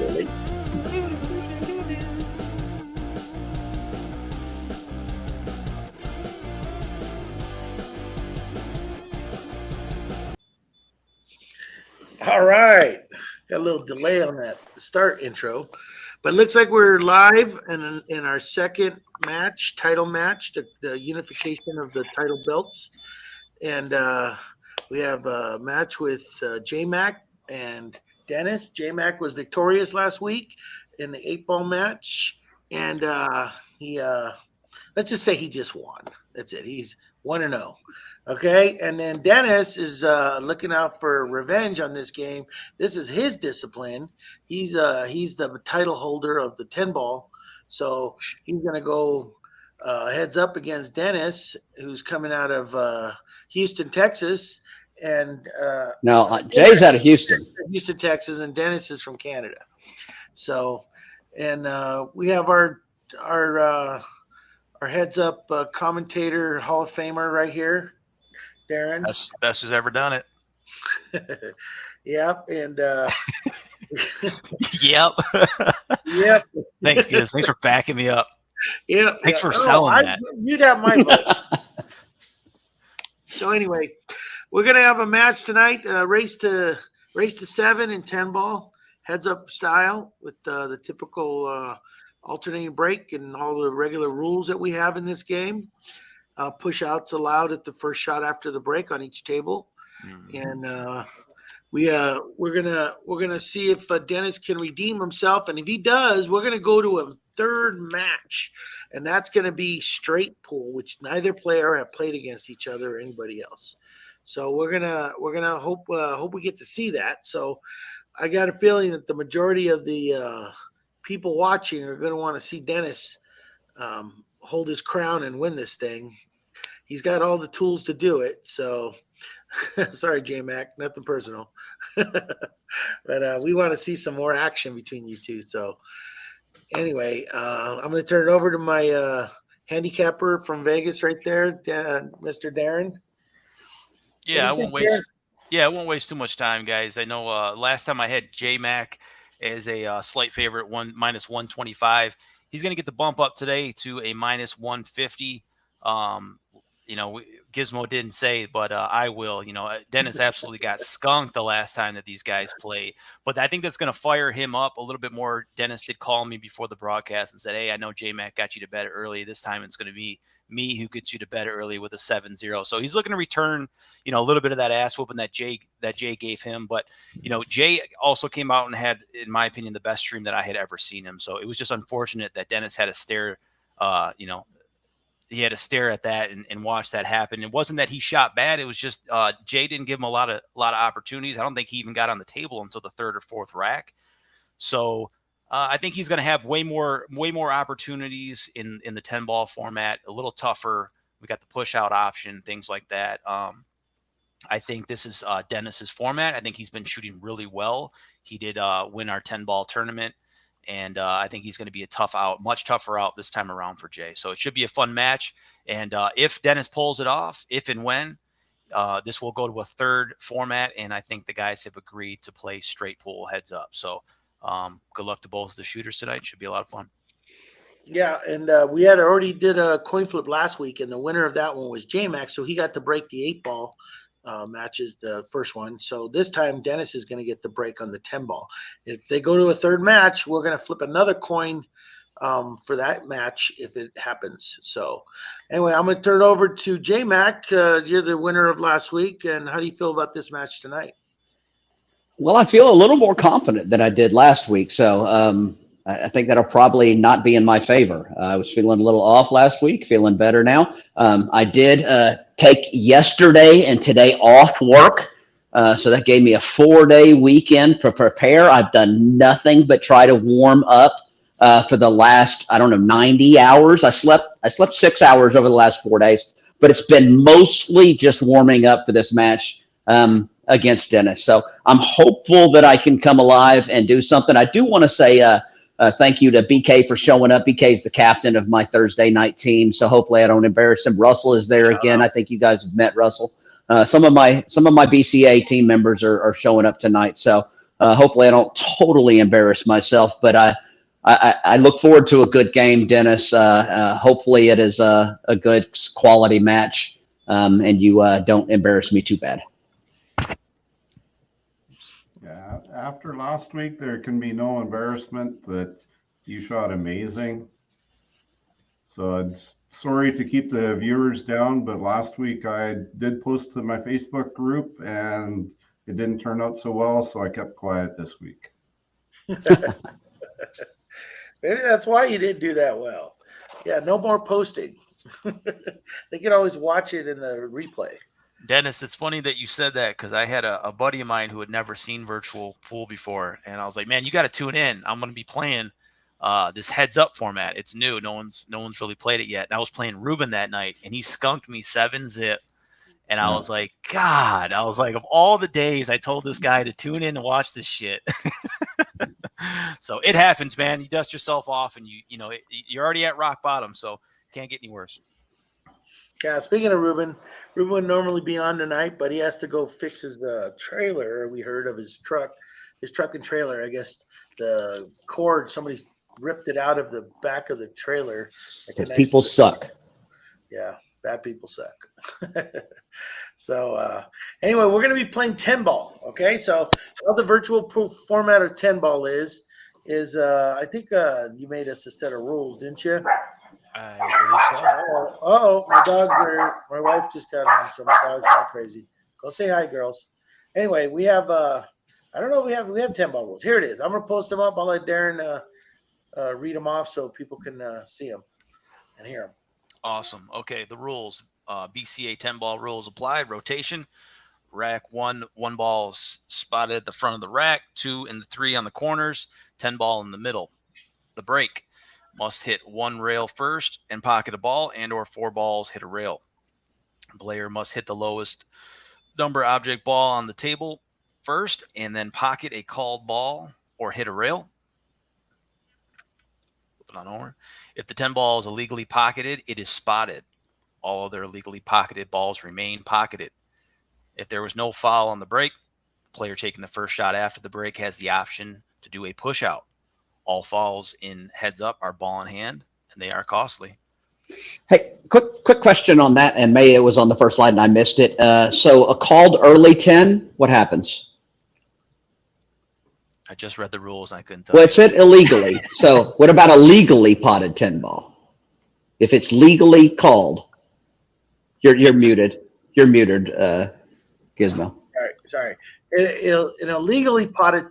Lily. All right. Got a little delay on that start intro, but it looks like we're live in our second match, title match, the unification of the title belts. And we have a match with JayMac and Dennis. JayMac was victorious last week in the 8-ball match. And he, let's just say he just won. That's it. He's 1-0. Okay, and then Dennis is looking out for revenge on this game. This is his discipline. He's the title holder of the 10-ball, so he's going to go heads up against Dennis, who's coming out of Houston, Texas, and no, Jay's out of Houston, Texas, and Dennis is from Canada. So, and we have our heads up commentator, Hall of Famer right here. Darren, best who's ever done it. Yep, and yep. Yep. Thanks, guys. Thanks for backing me up. Yep. Thanks for selling that. You'd have my vote. So anyway, we're gonna have a match tonight. Race to 7 in 10-ball, heads up style with the typical alternating break and all the regular rules that we have in this game. Push outs allowed at the first shot after the break on each table, and we're gonna see if Dennis can redeem himself, and if he does, we're gonna go to a third match, and that's gonna be straight pool, which neither player have played against each other or anybody else. So we're gonna hope we get to see that. So I got a feeling that the majority of the people watching are gonna want to see Dennis hold his crown and win this thing. He's got all the tools to do it. So sorry, JayMac, nothing personal. But we want to see some more action between you two. So anyway, I'm going to turn it over to my handicapper from Vegas right there, Mr. Darren. Yeah, I won't waste too much time, guys. I know last time I had JayMac as a slight favorite, minus 125. He's going to get the bump up today to a minus 150. Gizmo didn't say, but I will. Dennis absolutely got skunked the last time that these guys played. But I think that's going to fire him up a little bit more. Dennis did call me before the broadcast and said, hey, I know JayMac got you to bed early. This time it's going to be me who gets you to bed early with a 7-0. So he's looking to return, a little bit of that ass whooping that Jay gave him. But, Jay also came out and had, in my opinion, the best stream that I had ever seen him. So it was just unfortunate that Dennis had to stare, he had to stare at that and watch that happen. It wasn't that he shot bad. It was just Jay didn't give him a lot of opportunities. I don't think he even got on the table until the third or fourth rack. So I think he's going to have way more opportunities in the 10-ball format, a little tougher. We got the push out option, things like that. I think this is Dennis's format. I think he's been shooting really well. He did win our 10-ball tournament. And I think he's going to be much tougher out this time around for Jay. So it should be a fun match. And if Dennis pulls it off, if and when, this will go to a third format. And I think the guys have agreed to play straight pool heads up. So good luck to both of the shooters tonight. Should be a lot of fun. Yeah, and we had already did a coin flip last week, and the winner of that one was JayMac. So he got to break the 8-ball. Matches the first one. So this time Dennis is going to get the break on the 10-ball. If they go to a third match, we're going to flip another coin for that match if it happens. So anyway, I'm going to turn it over to JayMac. You're the winner of last week. And how do you feel about this match tonight? Well, I feel a little more confident than I did last week. So I think that'll probably not be in my favor. I was feeling a little off last week, feeling better now. I did take yesterday and today off work. So that gave me a 4-day weekend to prepare. I've done nothing but try to warm up for the last, 90 hours. I slept 6 hours over the last 4 days, but it's been mostly just warming up for this match against Dennis. So I'm hopeful that I can come alive and do something. I do want to say thank you to BK for showing up. BK is the captain of my Thursday night team, so hopefully I don't embarrass him. Russell is there again. I think you guys have met Russell. Some of my BCA team members are showing up tonight. So Hopefully I don't totally embarrass myself, but I look forward to a good game, Dennis. Hopefully it is a good quality match, and you don't embarrass me too bad. Yeah, after last week, there can be no embarrassment that you shot amazing. So it's sorry to keep the viewers down, but last week I did post to my Facebook group and it didn't turn out so well, so I kept quiet this week. Maybe that's why you didn't do that well. Yeah, no more posting. They can always watch it in the replay. Dennis, it's funny that you said that because I had a buddy of mine who had never seen virtual pool before, and I was like, "Man, you got to tune in. I'm going to be playing this heads up format. It's new. No one's really played it yet." And I was playing Ruben that night, and he skunked me 7-zip. And I was like, God, I was like, of all the days I told this guy to tune in and watch this shit. So it happens, man. You dust yourself off, and you're already at rock bottom, so can't get any worse. Yeah, speaking of Ruben would normally be on tonight, but he has to go fix his trailer. We heard of his truck and trailer. I guess the cord, somebody ripped it out of the back of the trailer. People suck. Yeah, bad people suck. So anyway, we're going to be playing 10 ball. Okay, so how the virtual pool format of 10 ball is I think you made us a set of rules, didn't you? I believe so. My wife just got home, so my dog's not crazy. Go say hi, girls. Anyway, we have I don't know, we have 10 ball rules. Here it is. I'm gonna post them up. I'll let Darren read them off so people can see them and hear them. Awesome. Okay, the rules. BCA 10 ball rules applied. Rotation. Rack one ball's spotted at the front of the rack, 2 and 3 on the corners, 10 ball in the middle. The break. Must hit one rail first and pocket a ball, and or 4 balls hit a rail. Player must hit the lowest number object ball on the table first and then pocket a called ball or hit a rail. Flip it on over. If the 10 ball is illegally pocketed, it is spotted. All other illegally pocketed balls remain pocketed. If there was no foul on the break, the player taking the first shot after the break has the option to do a push out. All fouls in heads up are ball in hand, and they are costly. Hey, quick question on that, and maybe it was on the first slide and I missed it. So a called early 10, what happens? I just read the rules and I couldn't tell Well, you. it said illegally. So what about a legally potted 10 ball? If it's legally called, you're muted. You're muted, Gizmo. Sorry. In a legally potted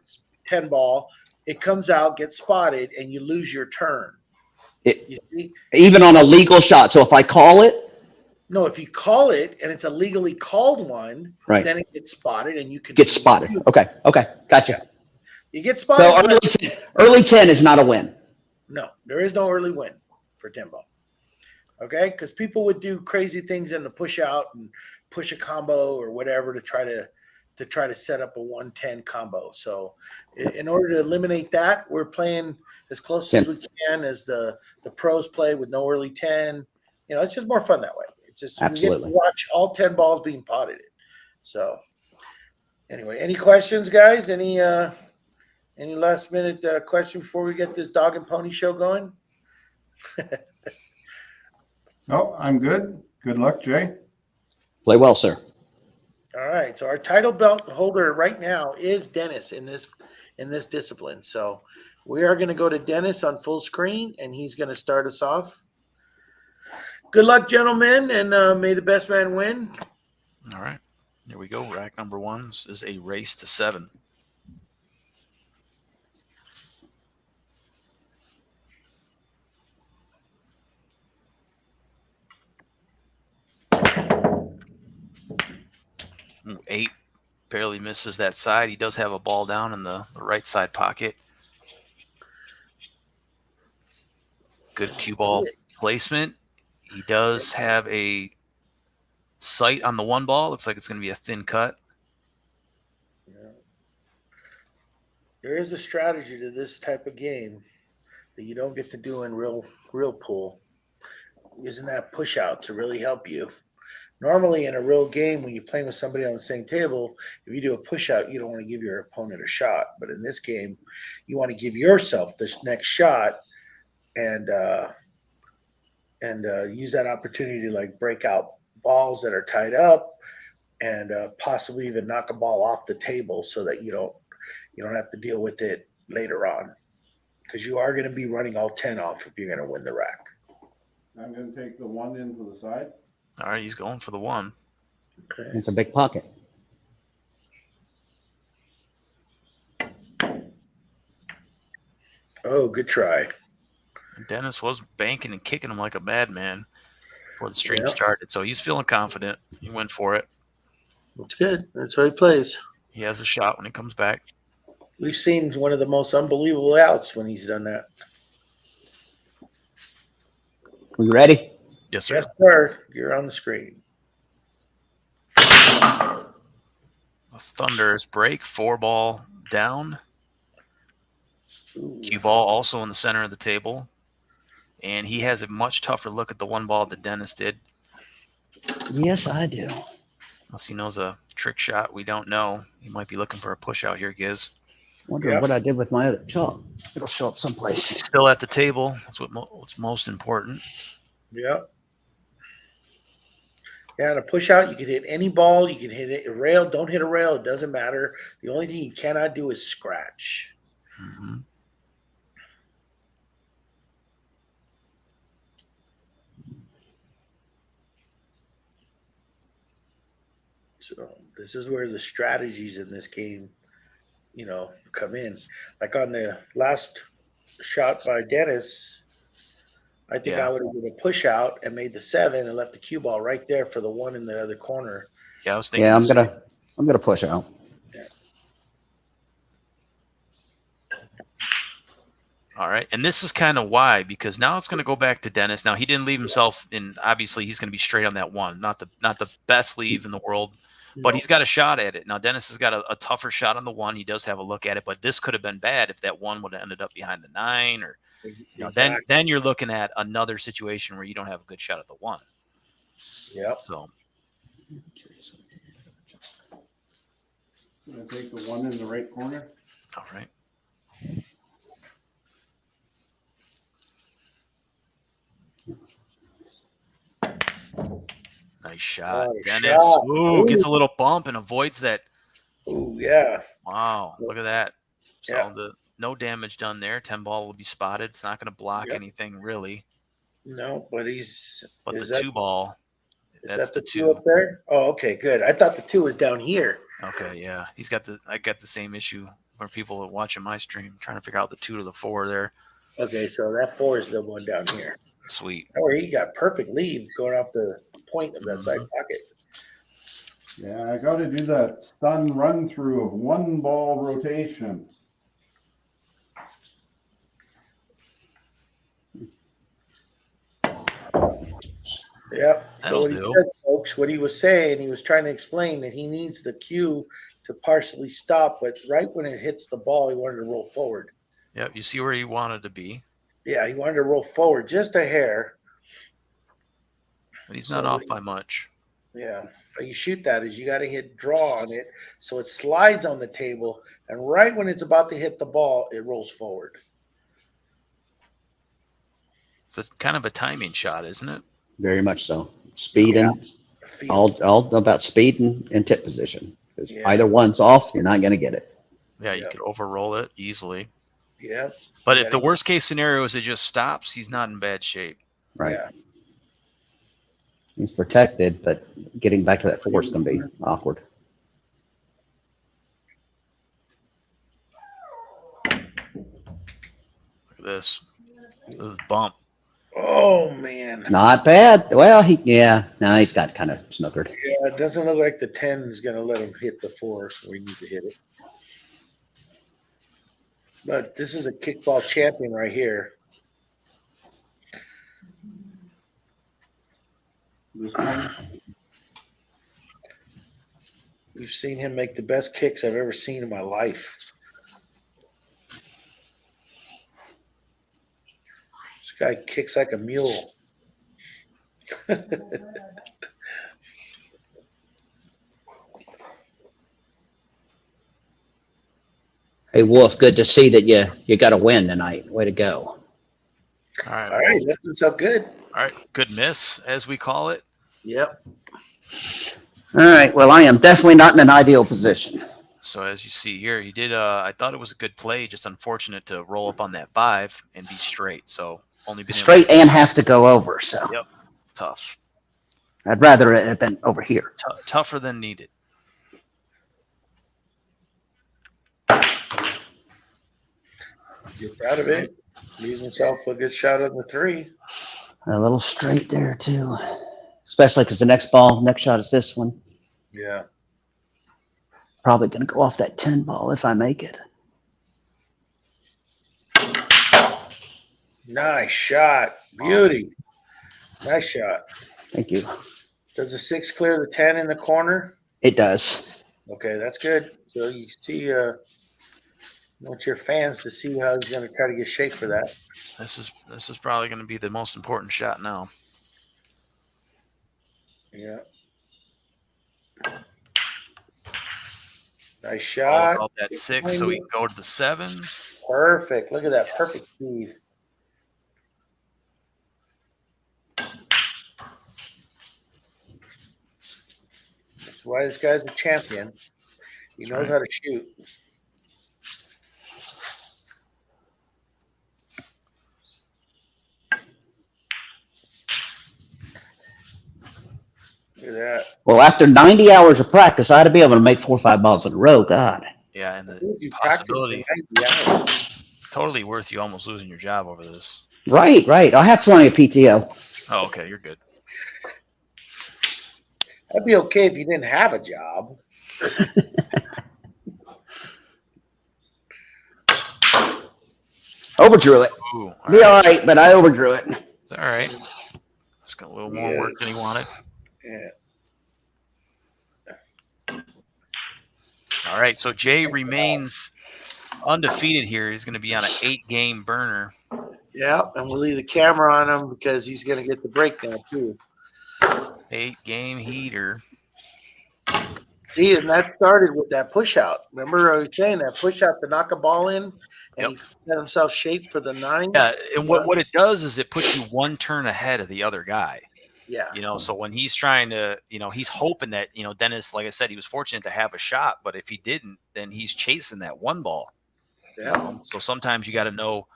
10 ball, it comes out, gets spotted, and you lose your turn. You see? Even on a legal shot. So if I call it? No, if you call it and it's a legally called one, right, then it gets spotted and you can get spotted. Okay, gotcha. You get spotted. So early 10 is not a win. No, there is no early win for 10 ball. Okay, because people would do crazy things in the push out and push a combo or whatever to try to set up a 1-10 combo. So in order to eliminate that, we're playing as close as we can as the pros play with no early 10. It's just more fun that way. It's just absolutely. We get to watch all 10 balls being potted. So anyway, any questions, guys? Any last minute question before we get this dog and pony show going? No, I'm good. Good luck, Jay. Play well, sir. All right. So our title belt holder right now is Dennis in this discipline. So we are going to go to Dennis on full screen, and he's going to start us off. Good luck, gentlemen, and may the best man win. All right. Here we go. Rack number 1 is a race to 7. Ooh, 8 barely misses that side. He does have a ball down in the right side pocket. Good cue ball placement. He does have a sight on the 1 ball. Looks like it's going to be a thin cut. Yeah. There is a strategy to this type of game that you don't get to do in real pool. Using that push out to really help you. normally in a real game, when you're playing with somebody on the same table, if you do a push out, you don't want to give your opponent a shot. But in this game, you want to give yourself this next shot and use that opportunity to like break out balls that are tied up and possibly even knock a ball off the table so that you don't have to deal with it later on, because you are going to be running all 10 off if you're going to win the rack. I'm going to take the 1 into the side. All right, he's going for the 1. Okay. It's a big pocket. Oh, good try. Dennis was banking and kicking him like a madman before the stream Yeah. started, so he's feeling confident. He went for it. That's good. That's how he plays. He has a shot when he comes back. We've seen one of the most unbelievable outs when he's done that. Are you ready? Yes, sir. Yes, sir. You're on the screen. A thunderous break, 4-ball down. Ooh. Cue ball also in the center of the table. And he has a much tougher look at the 1 ball that Dennis did. Yes, I do. Unless he knows a trick shot we don't know. He might be looking for a push out here, Giz. Wondering Yep. what I did with my other chalk. It'll show up someplace. He's still at the table. That's what's most important. Yeah. Yeah, and a push out, you can hit any ball. You can hit it, a rail. Don't hit a rail. It doesn't matter. The only thing you cannot do is scratch. Mm-hmm. So this is where the strategies in this game, come in. Like on the last shot by Dennis, I think Yeah. I would have did a push out and made the 7 and left the cue ball right there for the 1 in the other corner. Yeah, I was thinking. Yeah, the same. I'm gonna push out. All right. And this is kind of why, because now it's going to go back to Dennis. Now, he didn't leave himself in. Obviously, he's going to be straight on that 1. Not the best leave in the world, but he's got a shot at it. Now, Dennis has got a tougher shot on the 1. He does have a look at it, but this could have been bad if that 1 would have ended up behind the 9, or Exactly. then you're looking at another situation where you don't have a good shot at the 1. Yep. So I'm going to take the 1 in the right corner. all right. Nice shot, Nice Dennis. shot. Ooh, gets a little bump and avoids that. Ooh, yeah. Wow, look at that. So Yeah. no damage done there. 10 ball will be spotted. It's not going to block Yep. anything really. No, but he's. But is the 2 ball, Is that's that the the 2 2. up there? Oh, okay, good. I thought the 2 was down here. Okay, yeah. I got the same issue where people are watching my stream trying to figure out the 2 to the 4 there. Okay, so that 4 is the one down here. Sweet. Oh, he got perfect leave going off the point of that side pocket. Yeah, I got to do that stun run through of 1 ball rotation. Yeah. So That'll what he do. said, folks, what he was saying, he was trying to explain that he needs the cue to partially stop, but right when it hits the ball, he wanted to roll forward. Yep, you see where he wanted to be. Yeah, he wanted to roll forward just a hair. But he's not off by much. Yeah. How you shoot that is you got to hit draw on it so it slides on the table, and right when it's about to hit the ball, it rolls forward. It's a kind of a timing shot, isn't it? Very much so. Speed and all about speed and tip position. Because either one's off, you're not going to get it. Yeah, you could overroll it easily. Yeah. But if the worst case scenario is it just stops, he's not in bad shape. Right. Yeah. He's protected, but getting back to that 4 is going to be awkward. Look at this. This is a bump. Oh, man. Not bad. Well, he's got kind of snookered. Yeah, it doesn't look like the 10 is going to let him hit the 4 where he needs to hit it. But this is a kickball champion right here. This one. We've seen him make the best kicks I've ever seen in my life. This guy kicks like a mule. Hey, Wolf, good to see that you got a win tonight. Way to go. All right. All right, that looks up good. All right. Good miss, as we call it. Yep. All right. Well, I am definitely not in an ideal position. So as you see here, he did. I thought it was a good play. Just unfortunate to roll up on that 5 and be straight. So only been Straight and have to go over. So Yep. Tough. I'd rather it have been over here. Tougher than needed. Gets out of it. Leaves himself a good shot on the 3. A little straight there too, especially because the next shot is this one. Yeah. Probably going to go off that 10 ball if I make it. Nice shot. Beauty. Nice shot. Thank you. Does the 6 clear the 10 in the corner? It does. Okay, that's good. So you see, want your fans to see how he's going to try to get shape for that. This is probably going to be the most important shot now. Yeah. Nice shot. All about that 6, so we can go to the 7. Perfect. Look at that. Perfect speed. That's why this guy's a champion. He knows how to shoot. Look at that. Well, after 90 hours of practice, I ought to be able to make 4 or 5 balls in a row. God. Yeah, and the You practice possibility, for 90 hours. totally worth you almost losing your job over this. Right. I have plenty of PTO. Oh, okay, you're good. That'd be okay if you didn't have a job. Overdrew it. Ooh, all Be all right, but I overdrew it. It's all right. Just got a little more work than he wanted. Yeah. All right, so Jay remains undefeated here. He's going to be on an 8-game burner. Yeah, and we'll leave the camera on him because he's going to get the break now, too. 8-game heater. See, and that started with that push out. Remember I was saying that push out to knock a ball in, and he got himself shaped for the 9? Yeah, and what it does is it puts you 1 turn ahead of the other guy. Yeah. You know, so when he's trying to, he's hoping that, Dennis, like I said, he was fortunate to have a shot, but if he didn't, then he's chasing that 1 ball. Yeah. So sometimes you got to know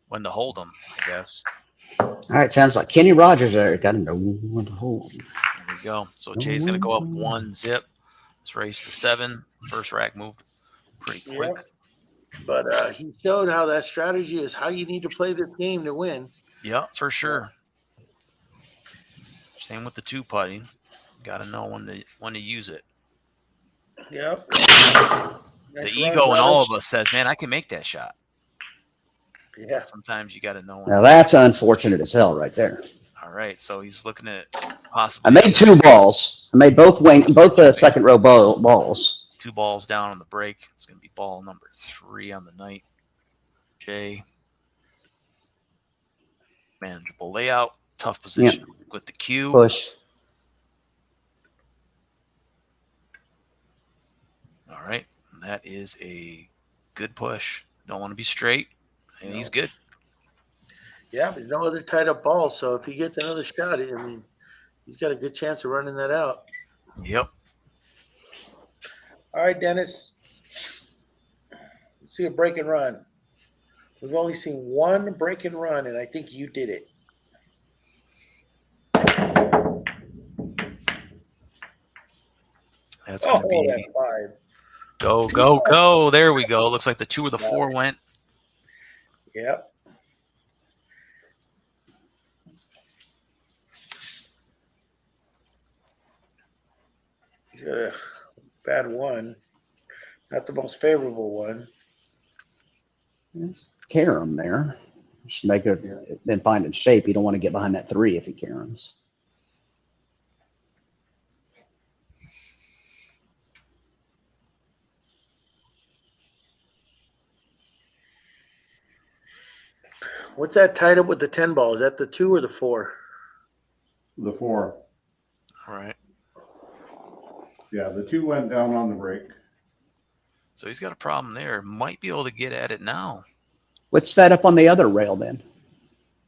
when to hold them, I guess. All right, sounds like Kenny Rogers there. Got to know when to hold. There we go. So Jay's going to go up 1 zip. Let's race to 7. First rack moved pretty quick. Yeah. But he showed how that strategy is how you need to play this game to win. Yeah, for sure. Same with the 2 putting. Got to know when to use it. Yep. The Nice ego run, in all Rogers. of us says, man, I can make that shot. Yeah. Sometimes you got to know. Now that's unfortunate as hell right there. All right, so he's looking at I possibly made 2 balls. I made both the second row balls. 2 balls down on the break. It's going to be ball number 3 on the night. Jay. Manageable layout. Tough position with the cue. Push. All right. That is a good push. Don't want to be straight. And he's good. Yeah, there's no other tied up ball. So if he gets another shot, I mean, he's got a good chance of running that out. Yep. All right, Dennis. Let's see a break and run. We've only seen 1 break and run, and I think you did it. That's going to be that's 5. go, go, go. There we go. Looks like the 2 or the 4 went. Yep. He's got a bad 1. Not the most favorable one. Carom there. Just make it, then find in shape. You don't want to get behind that 3 if he caroms. What's that tied up with the 10 ball? Is that the 2 or the 4? The 4. All right. Yeah, the 2 went down on the break. So he's got a problem there. Might be able to get at it now. What's that up on the other rail then?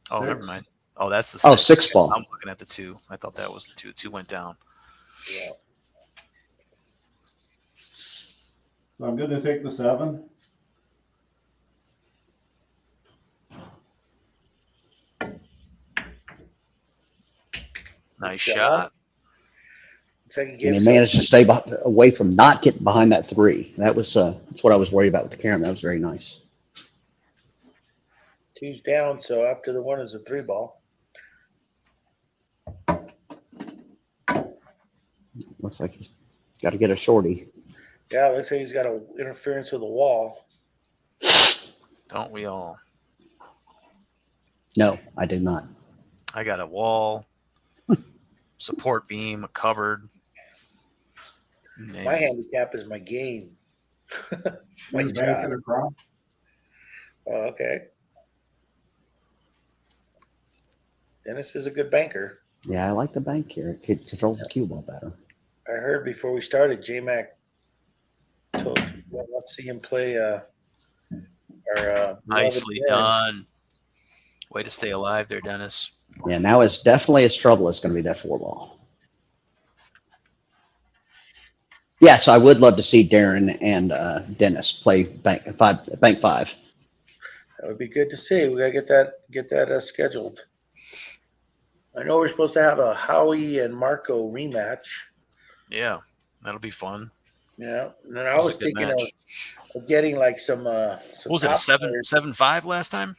Oh, Six. never mind. Oh, that's the Oh, 6. 6 ball. I'm looking at the 2. I thought that was the 2. 2 went down. Yeah. So I'm good to take the 7. Nice Shot. shot. Looks like he And gave he us managed to stay away from not getting behind that 3. That was that's what I was worried about with the camera. That was very nice. 2's down, so after the 1 is a 3 ball. Looks like he's got to get a shorty. Yeah, looks like he's got an interference with the wall. Don't we all? No, I did not. I got a wall, support beam, a cupboard. My handicap is my game. My Bank shot. it across. Oh, okay. Dennis is a good banker. Yeah, I like the bank here. It controls the cue ball better. I heard before we started, JayMac told let's see him play Nicely done. Way to stay alive there, Dennis. Yeah, now it's definitely his trouble. It's going to be that 4 ball. Yes, I would love to see Darren and Dennis play bank 5. That would be good to see. We gotta get that scheduled. I know we're supposed to have a Howie and Marco rematch. Yeah, that'll be fun. Yeah, and then I That was was a good thinking match. of getting like some. What was it, a top players, 7-5 last time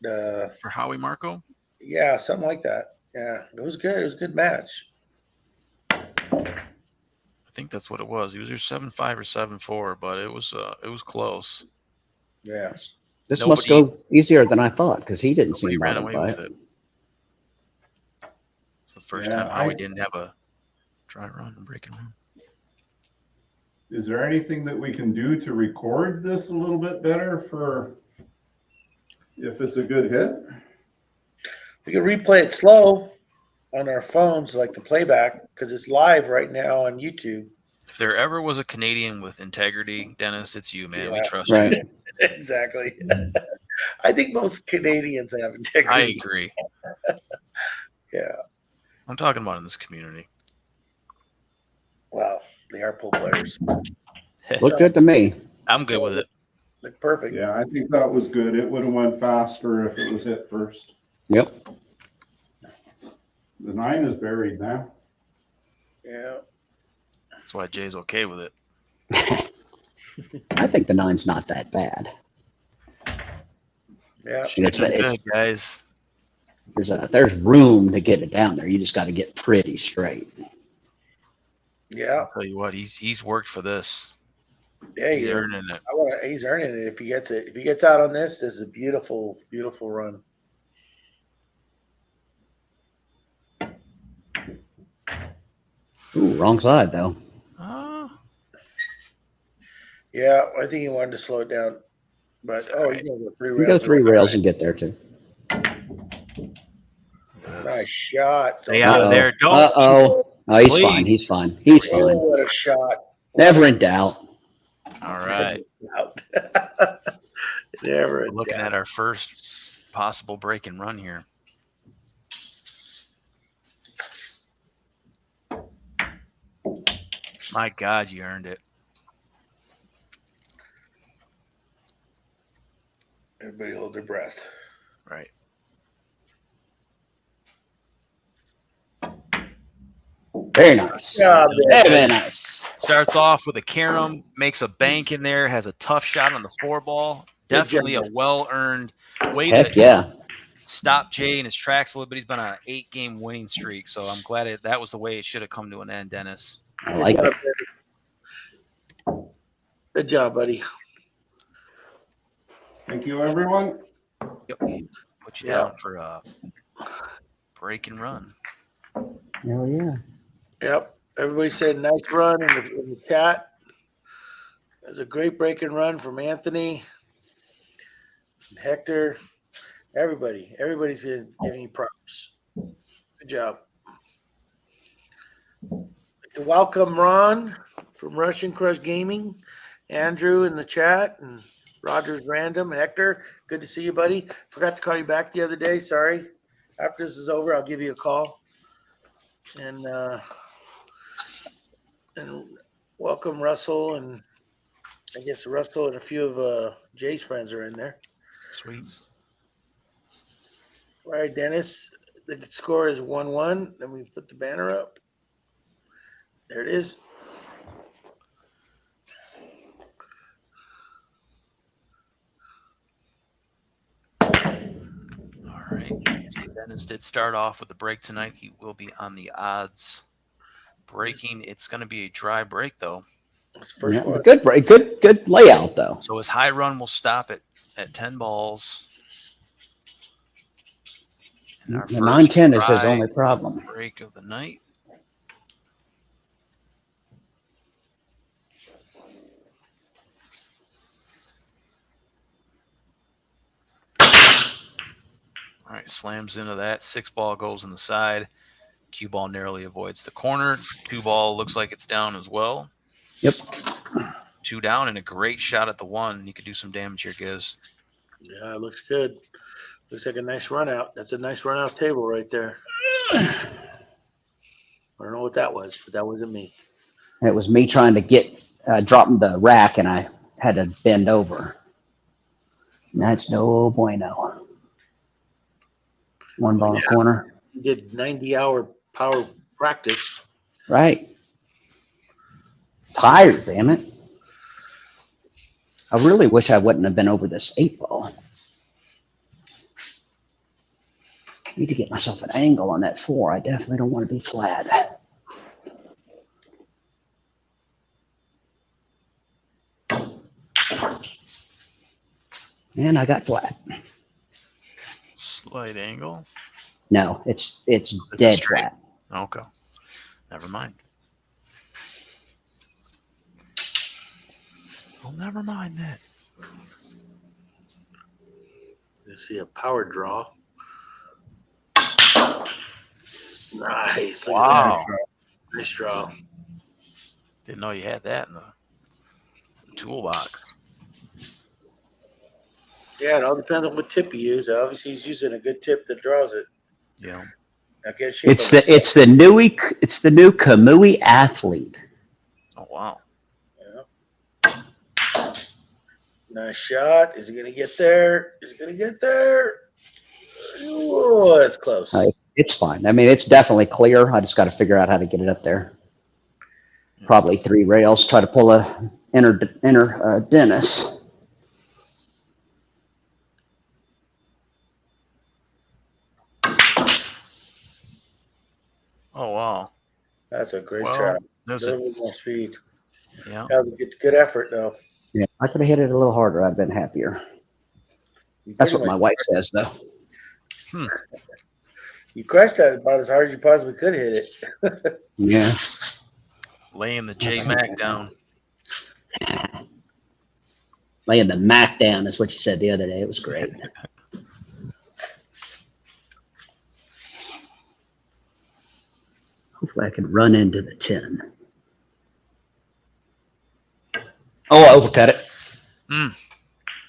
for Howie Marco? yeah, something like that. Yeah, it was good. It was a good match. I think that's what it was. He was either 7-5 or 7-4, but it was close. Yeah, This must go easier than I thought because he didn't Nobody seem ran bothered away by with it. it. It's the first Yeah, time Howie didn't have a dry run and breaking run. Is there anything that we can do to record this a little bit better for if it's a good hit? we can replay it slow on our phones, like the playback, because it's live right now on YouTube. If there ever was a Canadian with integrity, Dennis, it's you, man. We Yeah. trust Right. you. Exactly. I think most Canadians have I integrity. agree. Yeah. I'm talking about in this community. Wow, they are pool players. Looked good to me. I'm good with it. Look perfect. Yeah, I think that was good. It would have went faster if it was hit first. Yep. The 9 is buried now. Yeah. That's why Jay's okay with it. I think the 9's not that bad. Yeah. It's Good, guys. there's room to get it down there. You just got to get pretty straight. Yeah. I'll tell you what, he's worked for this. Yeah. He's He's earning it. he's earning it. If he gets it, if he gets out on this is a beautiful, beautiful run. Ooh, wrong side though. Yeah, I think he wanted to slow it down. But he's gonna go 3 You rails. go 3 rails and get there too. Nice shot. Stay out of there. Don't. Oh, he's Please. fine. He's fine. He's Oh, fine. what a shot. Never in doubt. All right. Out. Never in Looking doubt. at our first possible break and run here. My God, you earned it. Everybody hold their breath. Right. Very nice. Yeah, Very nice. Starts off with a carom, makes a bank in there, has a tough shot on the 4 ball. Definitely a well-earned way Heck to yeah. stop Jay in his tracks a little bit. He's been on an 8-game winning streak, so I'm glad that was the way it should have come to an end, Dennis. I like it. Good job, buddy. Thank you, everyone. Yep. Put you down for a break and run. Hell yeah. Yep. Everybody said nice run in the chat. It was a great break and run from Anthony, Hector, everybody. Everybody's giving you props. Good job. To welcome Ron from Russian Crush Gaming Andrew in the chat, and Roger's random. Hector, good to see you, buddy. Forgot to call you back the other day. Sorry. After this is over, I'll give you a call. And welcome Russell, and I guess Russell and a few of Jay's friends are in there. Sweet. All right, Dennis. The score is 1-1. Then we put the banner up. There it is. All right. So Dennis did start off with the break tonight. He will be on the odds breaking. It's going to be a dry break, though. It's the first one. Good break. Good layout, though. So his high run will stop at 10 balls. And our The first 9-10 is his dry only problem. break of the night. All right, slams into that. 6 ball goes in the side. Cue ball narrowly avoids the corner. 2 ball looks like it's down as well. Yep. 2 down and a great shot at the 1. You could do some damage here, Giz. Yeah, it looks good. Looks like a nice run out. That's a nice run out table right there. I don't know what that was, but that wasn't me. It was me trying to get dropping the rack, and I had to bend over. And that's no bueno. 1 ball in the corner. You did 90-hour power practice. Right. Tired, damn it. I really wish I wouldn't have been over this 8 ball. Need to get myself an angle on that 4. I definitely don't want to be flat. And I got flat. Slight angle. No, it's a dead straight. flat. Okay. Never mind. Well, never mind that. You see a power draw. Nice. Look Wow. at that. Nice draw. Didn't know you had that in the toolbox. Yeah, it all depends on what tip you use. Obviously, he's using a good tip that draws it. Yeah. Now get shape It's of the new Kamui Athlete. Oh, wow. Yeah. Nice shot. Is he going to get there? Is he going to get there? Oh, that's close. It's fine. I mean, it's definitely clear. I just got to figure out how to get it up there. Probably 3 rails. Try to pull a inner Dennis. Oh, wow. That's a great Well, shot. there's A a, little more speed. yeah. That was a good effort, though. Yeah, I could have hit it a little harder. I'd been happier. You That's pretty what my much- wife says, though. You crushed that about as hard as you possibly could hit it. Yeah. Laying the JayMac down. Laying the Mac down is what you said the other day. It was great. Hopefully I can run into the 10. Oh, I overcut it. Mm.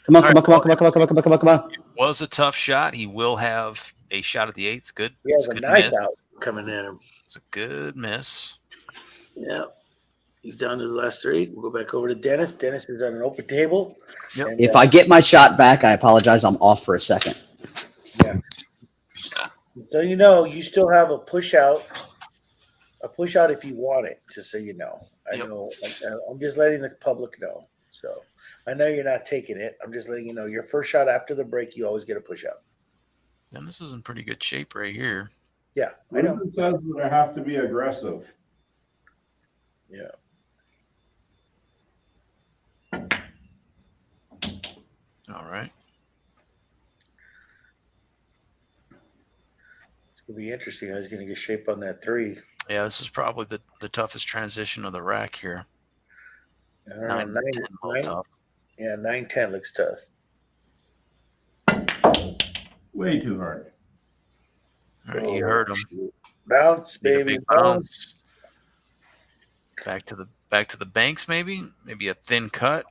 Come on, All come on. Was a tough shot. He will have a shot at the 8. It's good. He has It's a good nice miss. out coming at him. It's a good miss. Yeah. He's down to the last 3. We'll go back over to Dennis. Dennis is on an open table. Yep. And, If I get my shot back, I apologize. I'm off for a second. so you know, you still have a push out if you want it, just so you know. I Yep. know. I'm just letting the public know. So I know you're not taking it. I'm just letting you know your first shot after the break, you always get a push out. And this is in pretty good shape right here. Yeah, I know. Ruben says that I have to be aggressive. Yeah. All right. It's gonna be interesting how he's gonna get shape on that 3. Yeah, this is probably the toughest transition of the rack here. I don't know. 9-10 ball tough. Yeah, 9-10 looks tough. Way too hard. All right, you heard him. Shoot. Bounce, Need a baby. big bounce. Back to the back to the banks, maybe a thin cut,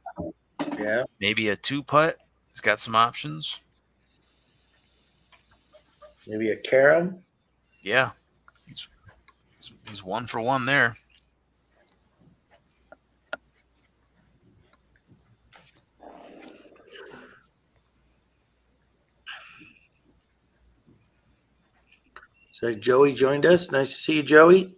Yeah. maybe a 2-putt. He's got some options. Maybe a carom. Yeah, he's 1 for 1 there. So Joey joined us. Nice to see you, Joey.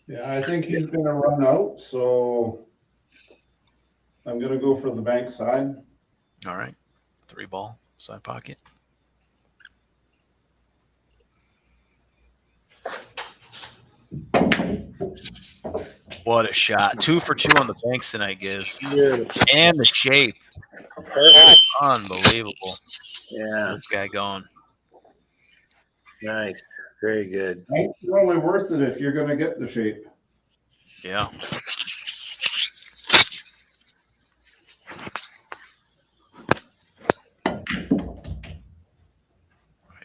Yeah, I think he's gonna run out, so I'm gonna go for the bank side. All right, 3-ball side pocket. What a shot! 2 for 2 on the banks tonight, Giz. Beautiful. And the shape, Perfect. unbelievable. Yeah. This guy going. Nice. Very good. It's only worth it if you're gonna get the shape. Yeah.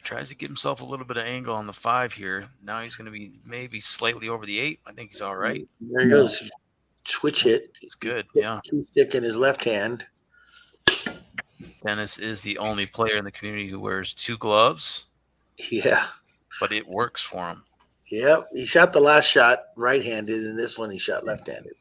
Tries to give himself a little bit of angle on the 5 here. Now he's going to be maybe slightly over the 8. I think he's all right. There he goes. Switch hit. He's good. Yeah. Key stick in his left hand. Dennis is the only player in the community who wears 2 gloves, Yeah. but it works for him. Yep. He shot the last shot right-handed, and this one he shot left-handed.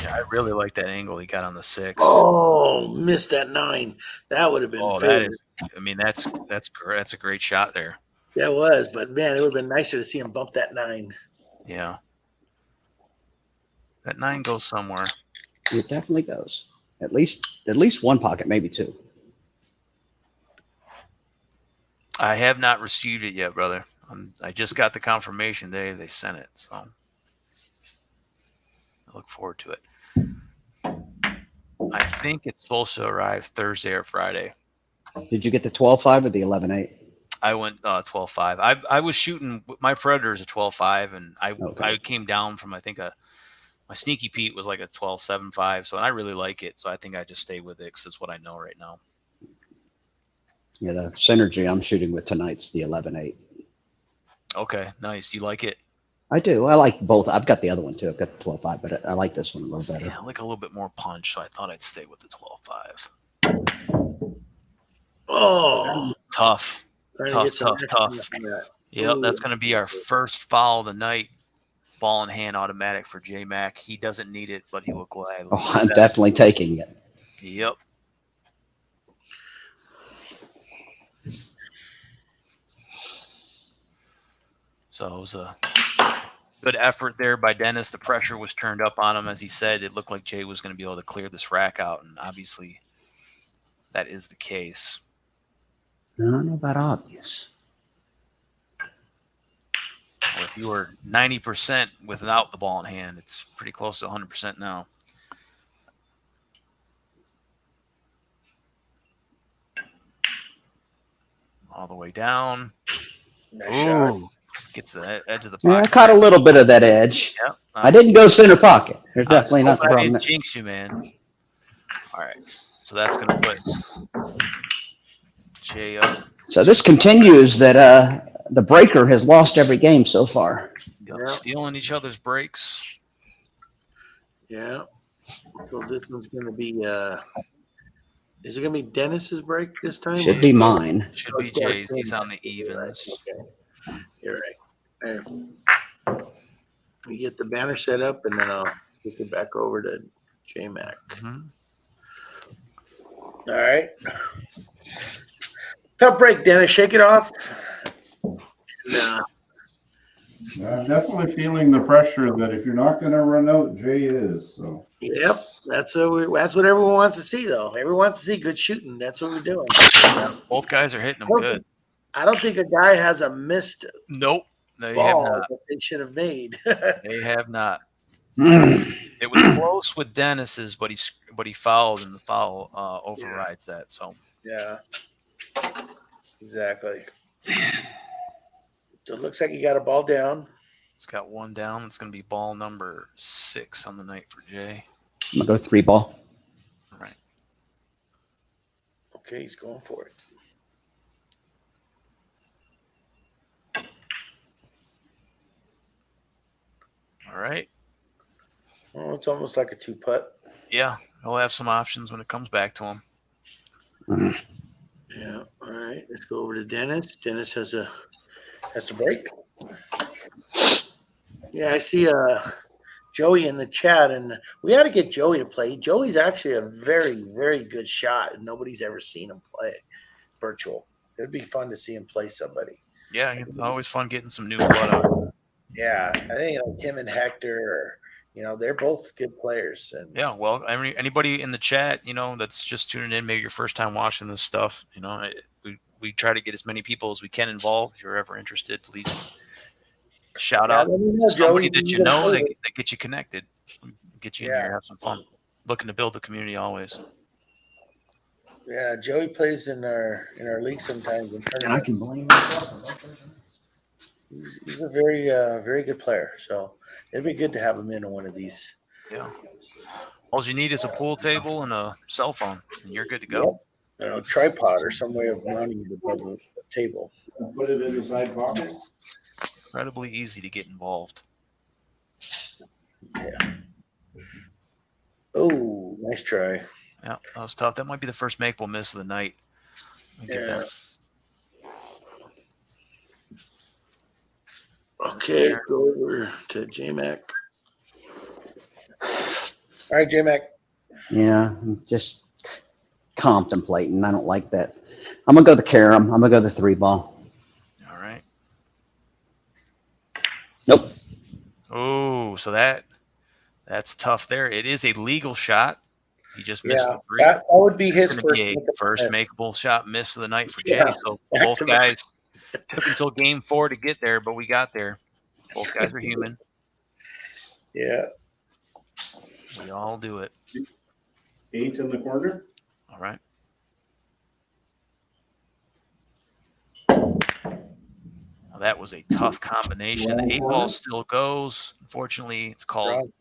Yeah, I really like that angle he got on the 6. Oh, missed that 9. That would have been. Oh, that is. I mean, that's great. That's a great shot there. That was, but man, it would have been nicer to see him bump that 9. Yeah. That 9 goes somewhere. It definitely goes. At least one pocket, maybe 2. I have not received it yet, brother. I just got the confirmation they sent it, so I look forward to it. I think it's supposed to arrive Thursday or Friday. Did you get the 12.5 or the 11.8? I went 12.5. I was shooting my Predators at 12.5, and I came down from, I think, my Sneaky Pete was like a 12.75. So, and I really like it, so I think I just stay with it because it's what I know right now. Yeah, the Synergy I'm shooting with tonight's the 11.8. Okay, nice. Do you like it? I do. I like both. I've got the other one too. I've got the 12.5, but I like this one a little better. Yeah, I like a little bit more punch, so I thought I'd stay with the 12.5. Oh, Tough. trying to Tough, get some tough. action on that. Yep, Ooh. that's going to be our first foul of the night. Ball in hand automatic for JayMac. He doesn't need it, but he will gladly. Oh, I'm definitely taking it. Yep. So it was a good effort there by Dennis. The pressure was turned up on him. As he said, it looked like Jay was going to be able to clear this rack out, and obviously that is the case. I don't know about obvious. Well, if you were 90% without the ball in hand, it's pretty close to 100% now. All the way down. Nice shot. Ooh, gets the edge of the Yeah, I pocket. caught a little bit of that edge. Yep. I didn't go center pocket. There's definitely not the I problem. didn't jinx you, man. All right. So that's going to put Jay up. So this continues that the breaker has lost every game so far. Yep, Yeah. stealing each other's breaks. Yeah. So this one's going to be, is it going to be Dennis's break this time? Should be mine. Should be Jay's. He's on the evens. Okay. You're right. We get the banner set up, and then I'll kick it back over to JayMac. Mhm. All right. Tough break, Dennis. Shake it off. Nah. I'm definitely feeling the pressure that if you're not gonna run out, Jay is, so. Yep. That's what everyone wants to see, though. Everyone wants to see good shooting. That's what we're doing. Both guys are hitting them good. I don't think a guy has a missed Nope. They have ball not. that they should have made. They have not. Mm. It was close with Dennis's, but he fouled, and the foul overrides that. So Yeah. Exactly. So it looks like you got a ball down. It's got one down. It's going to be ball number 6 on the night for Jay. I'm gonna go 3 ball. All right. Okay, he's going for it. All right. Oh, it's almost like a 2-putt. Yeah, he'll have some options when it comes back to him. Yeah. All right. Let's go over to Dennis. Dennis has to break. Yeah, I see Joey in the chat, and we ought to get Joey to play. Joey's actually a very, very good shot, and nobody's ever seen him play virtual. It'd be fun to see him play somebody. Yeah, it's always fun getting some new blood out. Yeah, I think like him and Hector, they're both good players. And Yeah, well, anybody in the chat, that's just tuning in, maybe your first time watching this stuff, we try to get as many people as we can involved. If you're ever interested, please shout out let me know, somebody Joey, that you you gotta know play that gets you connected, get you in Yeah. here, have some fun. Looking to build the community always. Yeah, Joey plays in our league sometimes. And I can blame myself. He's a very very good player. So it'd be good to have him in on one of these. Yeah. All you need is a pool table and a cell phone, and you're good to go. Yep. Tripod or some way of mounting it above the table. Put it in the side pocket. Incredibly easy to get involved. Yeah. Oh, nice try. Yeah, that was tough. That might be the first make we'll miss of the night. Yeah. Okay, go over to JayMac. All right, JayMac. Yeah, I'm just contemplating. I don't like that. I'm gonna go the carom. I'm gonna go the 3 ball. All right. Nope. Oh, so that's tough there. It is a legal shot. He just missed the 3. That would be his It's going to be a first makeable shot miss of the night for Jay. So both guys took until game 4 to get there, but we got there. Both guys are human. Yeah. We all do it. 8 in the corner. All right. Well, that was a tough combination. The 8 ball still goes. Unfortunately, it's called.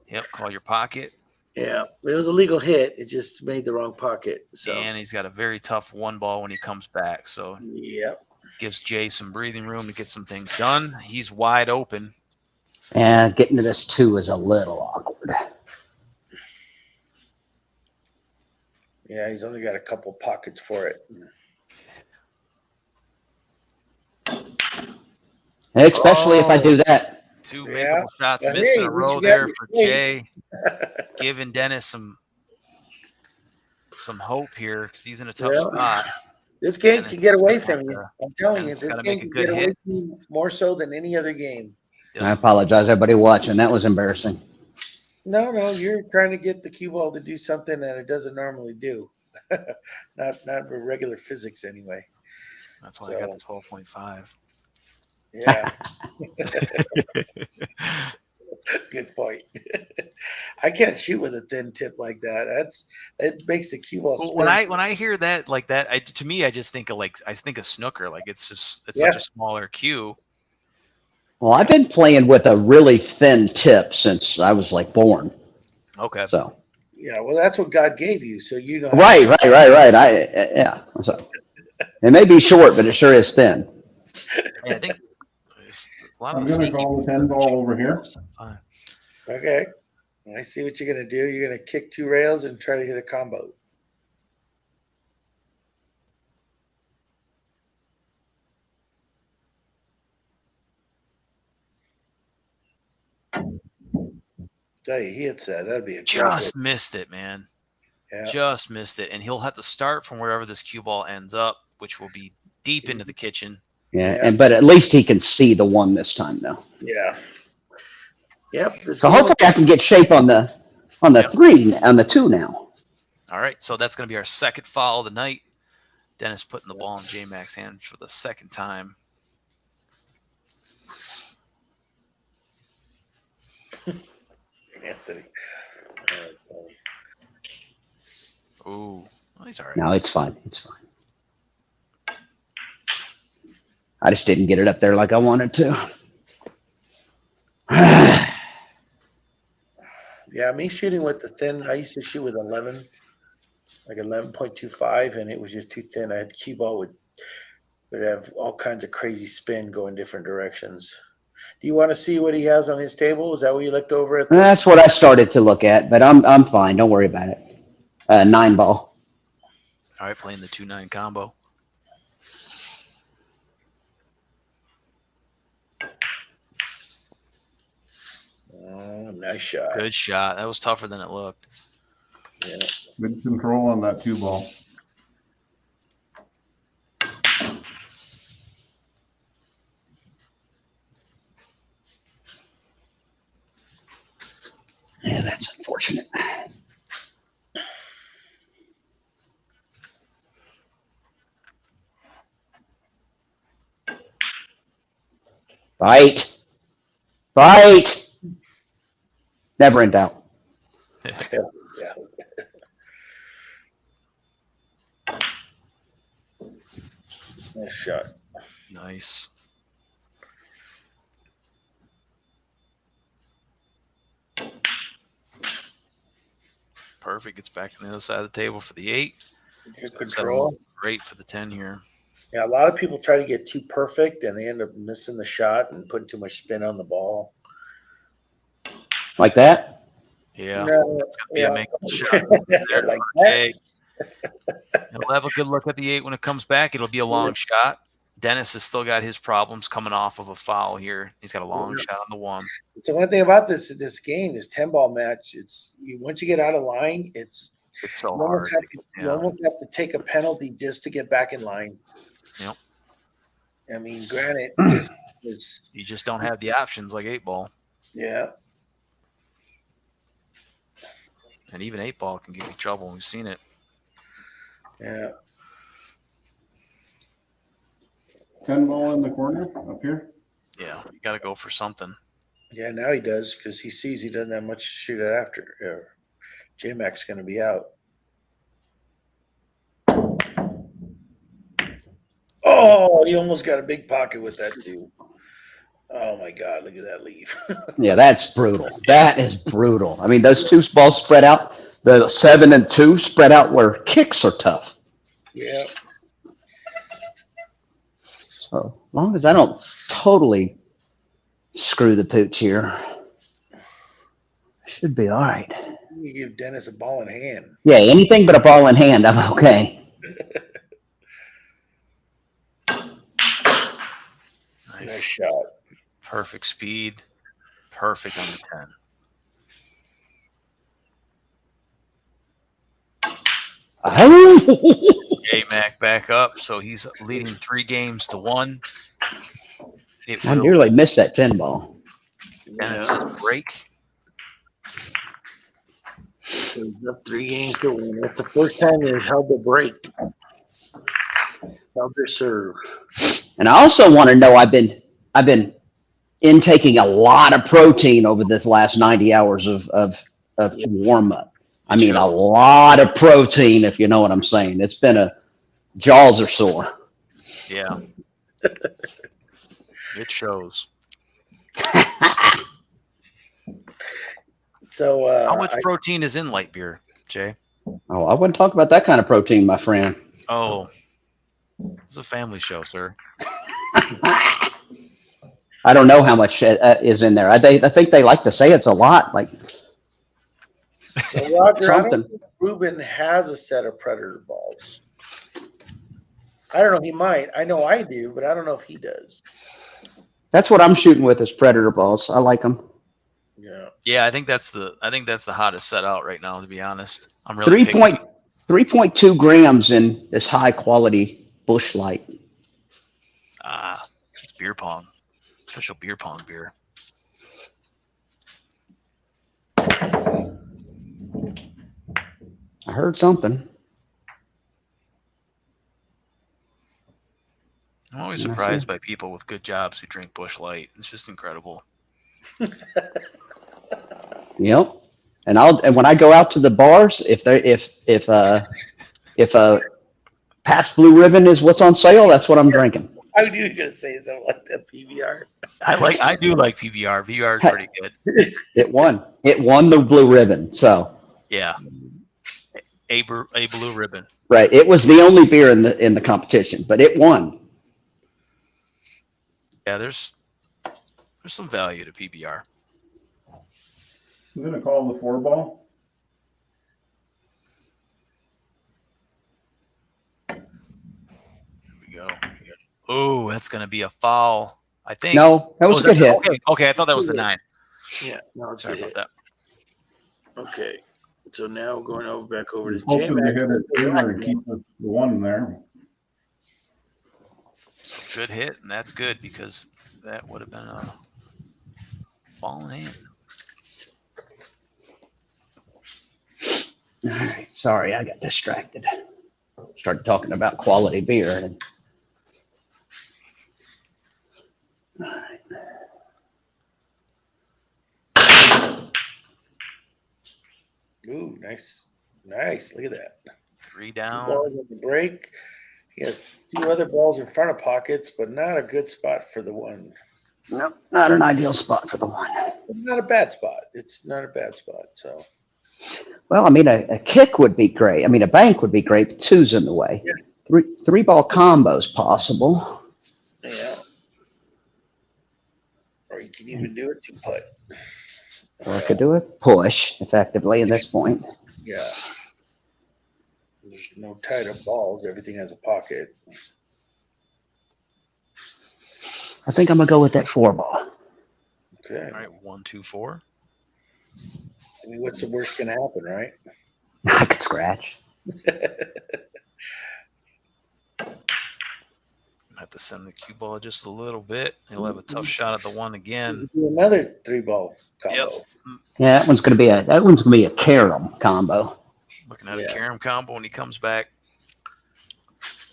Yep, call your pocket. Yeah, it was a legal hit. It just made the wrong pocket. So. And he's got a very tough 1 ball when he comes back. So yep. Gives Jay some breathing room to get some things done. He's wide open. And getting to this 2 is a little awkward. Yeah, he's only got a couple pockets for it. Especially if I do that. 2 makeable shots missed in a row there for Jay. Giving Dennis some hope here because he's in a tough spot. This game can get away from you. I'm telling you, this this game can get away from you more so than any other game. I apologize, everybody watching. That was embarrassing. No, you're trying to get the cue ball to do something that it doesn't normally do. not regular physics anyway. That's why I got the 12.5. Yeah. Good point. I can't shoot with a thin tip like that. It makes the cue ball spin. When I hear that like that, to me I just think of snooker. Like it's such a smaller cue. Well, I've been playing with a really thin tip since I was like born. Okay. So. Yeah, well, that's what God gave you, so you know. Right. Yeah. So it may be short, but it sure is thin. Yeah, I think I'm going to call the 10 ball over here. Okay. I see what you're going to do. You're going to kick 2 rails and try to hit a combo. Tell you, he hits that. That'd be a just missed it, man. Yeah. Just missed it. And he'll have to start from wherever this cue ball ends up, which will be deep into the kitchen. Yeah. But at least he can see the 1 this time, though. Yeah. Yep. So hopefully I can get shape on the 3, on the 2 now. All right. So that's going to be our second foul of the night. Dennis putting the ball in JayMac's hand for the second time. Anthony. Ooh. Well, he's all right. No, it's fine. It's fine. I just didn't get it up there like I wanted to. Yeah, me shooting with the thin, I used to shoot with 11, like 11.25, and it was just too thin. I had cue ball would have all kinds of crazy spin going different directions. Do you want to see what he has on his table? Is that what you looked over at? That's what I started to look at, but I'm fine. Don't worry about it. 9-ball. All right, playing the 2-9 combo. Nice shot. Good shot. That was tougher than it looked. Yeah. Good control on that 2-ball. Yeah, that's unfortunate. Fight. Fight. Never in doubt. Yeah. Nice shot. Nice. Perfect. Gets back on the other side of the table for the 8. Good control. Great for the 10 here. Yeah, a lot of people try to get too perfect and they end up missing the shot and putting too much spin on the ball. Like that? Yeah. No, That's going to be a make shot. There like for that. Jay. He'll have a good look at the 8 when it comes back. It'll be a long shot. Dennis has still got his problems coming off of a foul here. He's got a long shot on the 1. So one thing about this game, this 10-ball match, once you get out of line, it's so you almost hard. You almost have to take a penalty just to get back in line. Yep. I mean, granted, you just don't have the options like 8-ball. Yeah. And even 8-ball can give you trouble. We've seen it. Yeah. 10-ball in the corner up here. Yeah, you got to go for something. Yeah, now he does because he sees he doesn't have much to shoot at after. JayMac's going to be out. Oh, he almost got a big pocket with that too. Oh my God, look at that leave. Yeah, that's brutal. That is brutal. I mean, those 2 balls spread out, the 7 and 2 spread out where kicks are tough. Yeah. So as long as I don't totally screw the pooch here, I should be all right. You give Dennis a ball in hand. Yeah, anything but a ball in hand, I'm okay. Nice shot. Perfect speed. Perfect on the 10. Oh! JayMac back up, so he's leading 3-1. I nearly missed that 10-ball. Dennis's break. So he's up 3-1. That's the first time they've held the break. Held their serve. And I also want to know, I've been intaking a lot of protein over this last 90 hours of warm up. I mean, a lot of protein, if you know what I'm saying. It's been jaws are sore. Yeah. It shows. So how much protein is in light beer, Jay? Oh, I wouldn't talk about that kind of protein, my friend. Oh, it's a family show, sir. I don't know how much is in there. I think they like to say it's a lot. Like, so Roger, I something. don't think Ruben has a set of Predator balls. I don't know. He might. I know I do, but I don't know if he does. That's what I'm shooting with is Predator balls. I like them. Yeah. Yeah, I think that's the hottest set out right now. To be honest, I'm really 3.2 grams in this high quality Busch Light. It's beer pong, special beer pong beer. I heard something. I'm always surprised by people with good jobs who drink Busch Light. It's just incredible. Yep. And when I go out to the bars, if Pabst Blue Ribbon is what's on sale, that's what I'm drinking. I knew you were gonna say something like that. PBR. I do like PBR. PBR is pretty good. It won. It won the blue ribbon. So Yeah. A blue ribbon. right, it was the only beer in the competition, but it won. Yeah, there's some value to PBR. I'm gonna call the 4-ball. Here we go. Oh, that's gonna be a foul. I think. No, that was a good hit. Okay. I thought that was the 9. Yeah. No, it's Sorry good about hit. that. Okay. So now we're going back over to Hoping to JayMac. hit it sooner and keep the 1 there. So good hit, and that's good because that would have been a ball in hand. All right, sorry, I got distracted. Started talking about quality beer. And... All right. Ooh, nice. Look at that. 3 2 down. balls at the break. He has 2 other balls in front of pockets, but not a good spot for the 1. No, not an ideal spot for the 1. Not a bad spot. It's not a bad spot. So. Well, I mean, a kick would be great. I mean, a bank would be great, but 2's in the way. Yeah. 3-ball combos possible. Yeah. Or you can even do it 2-putt. Or I could do a push effectively at this point. Yeah. There's no tied up balls. Everything has a pocket. I think I'm gonna go with that 4-ball. Okay. All right, 1, 2, 4. I mean, what's the worst going to happen, right? I could scratch. Have to send the cue ball just a little bit. He'll have a tough shot at the 1 again. Do another 3-ball combo. Yep. Yeah, that one's gonna be a carom combo. Looking at a carom combo when he comes back.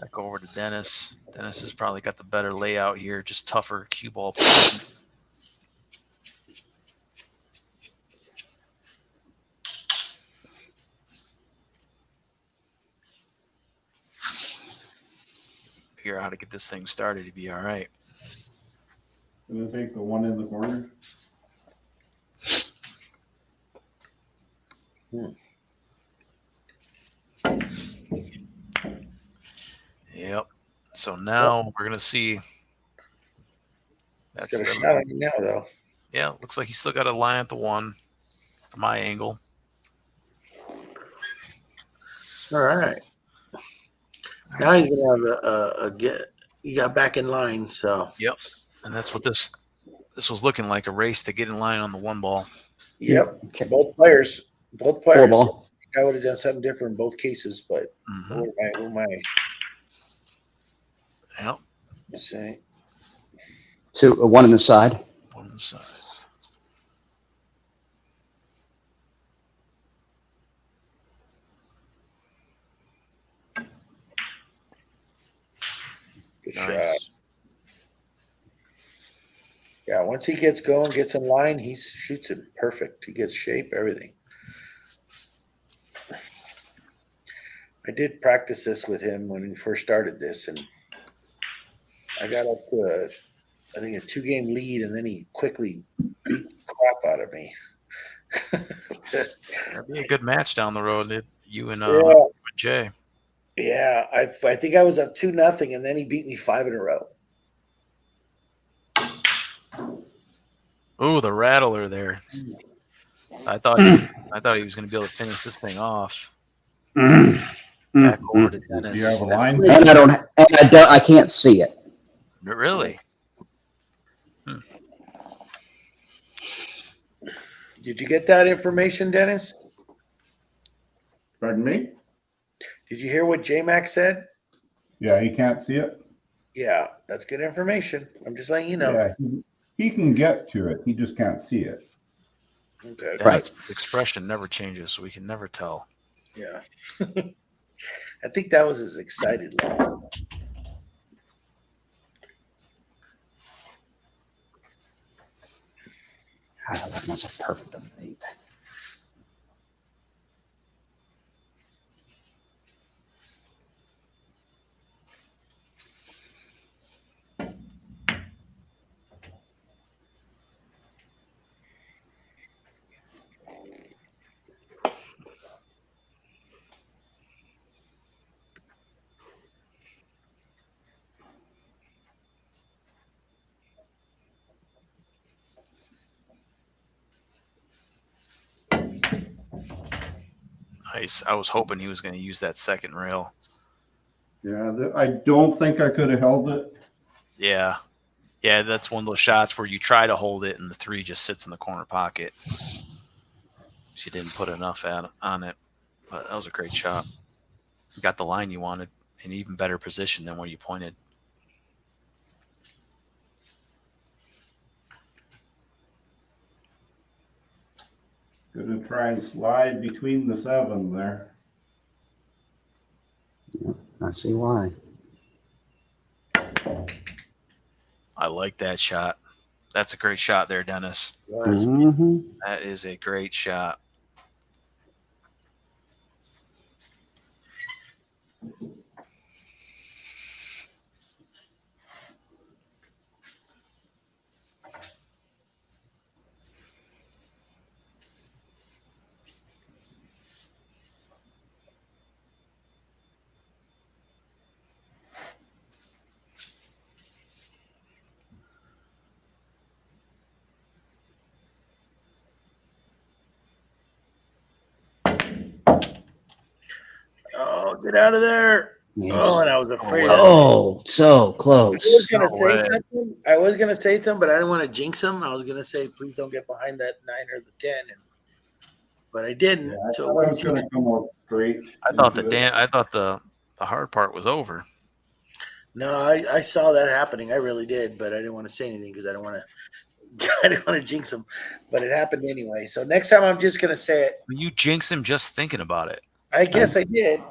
Back over to Dennis. Dennis has probably got the better layout here, just tougher cue ball position. Figure out how to get this thing started to be all right. Gonna take the 1 in the corner. Yep. So now we're gonna see. That's got a shot on you now, though. Yeah, looks like he's still got a line at the 1 from my angle. All right. Now he's going to have a get. He got back in line, so. Yep. And that's what this was looking like, a race to get in line on the 1 ball. Yep. Okay. Both players. 4-ball. I would have done something different in both cases, but what am I? Yep. Let's see. 1 on the side. 1 on the side. Good shot. Yeah, once he gets going, gets in line, he shoots it perfect. He gets shape, everything. I did practice this with him when we first started this, and I got up to I think a 2-game lead, and then he quickly beat the crap out of me. That'd be a good match down the road. You and Jay. Yeah, I think I was up 2-0, and then he beat me 5 in a row. Ooh, the rattler there. I thought he was going to be able to finish this thing off. Back over to Dennis. Do you have a line? And I can't see it. Really? Did you get that information, Dennis? Pardon me? Did you hear what JayMac said? Yeah, he can't see it. Yeah, that's good information. I'm just letting you know. Yeah, he can get to it. He just can't see it. Okay. Right. Expression never changes, so we can never tell. Yeah. I think that was his excited look. That was a perfect 8. Nice. I was hoping he was going to use that second rail. Yeah, I don't think I could have held it. Yeah. Yeah, that's one of those shots where you try to hold it and the 3 just sits in the corner pocket. She didn't put enough on it, but that was a great shot. You got the line you wanted in even better position than where you pointed. Gonna try and slide between the 7 there. I see why. I like that shot. That's a great shot there, Dennis. Mm-hmm. That is a great shot. Oh, get out of there. Oh, and I was afraid. Oh, so I close. was gonna No say way. something. I was gonna say something, but I didn't want to jinx him. I was gonna say, please don't get behind that 9 or the 10, but I didn't. Yeah, I So thought I was gonna come out straight. I thought into it. I thought the hard part was over. no, I saw that happening. I really did, but I didn't want to say anything because I don't want to. I didn't want to jinx him, but it happened anyway. So next time, I'm just gonna say it. You jinxed him just thinking about it. I guess I did.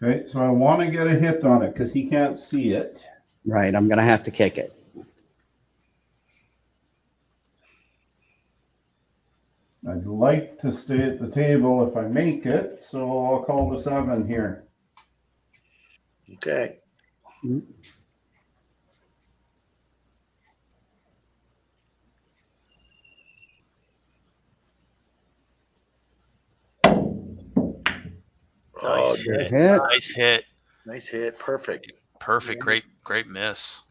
Okay, so I want to get a hit on it because he can't see it. Right, I'm gonna have to kick it. I'd like to stay at the table if I make it, so I'll call the 7 here. Okay. Nice Oh, hit. Hit. Nice hit. nice hit. Perfect. Perfect. Great miss.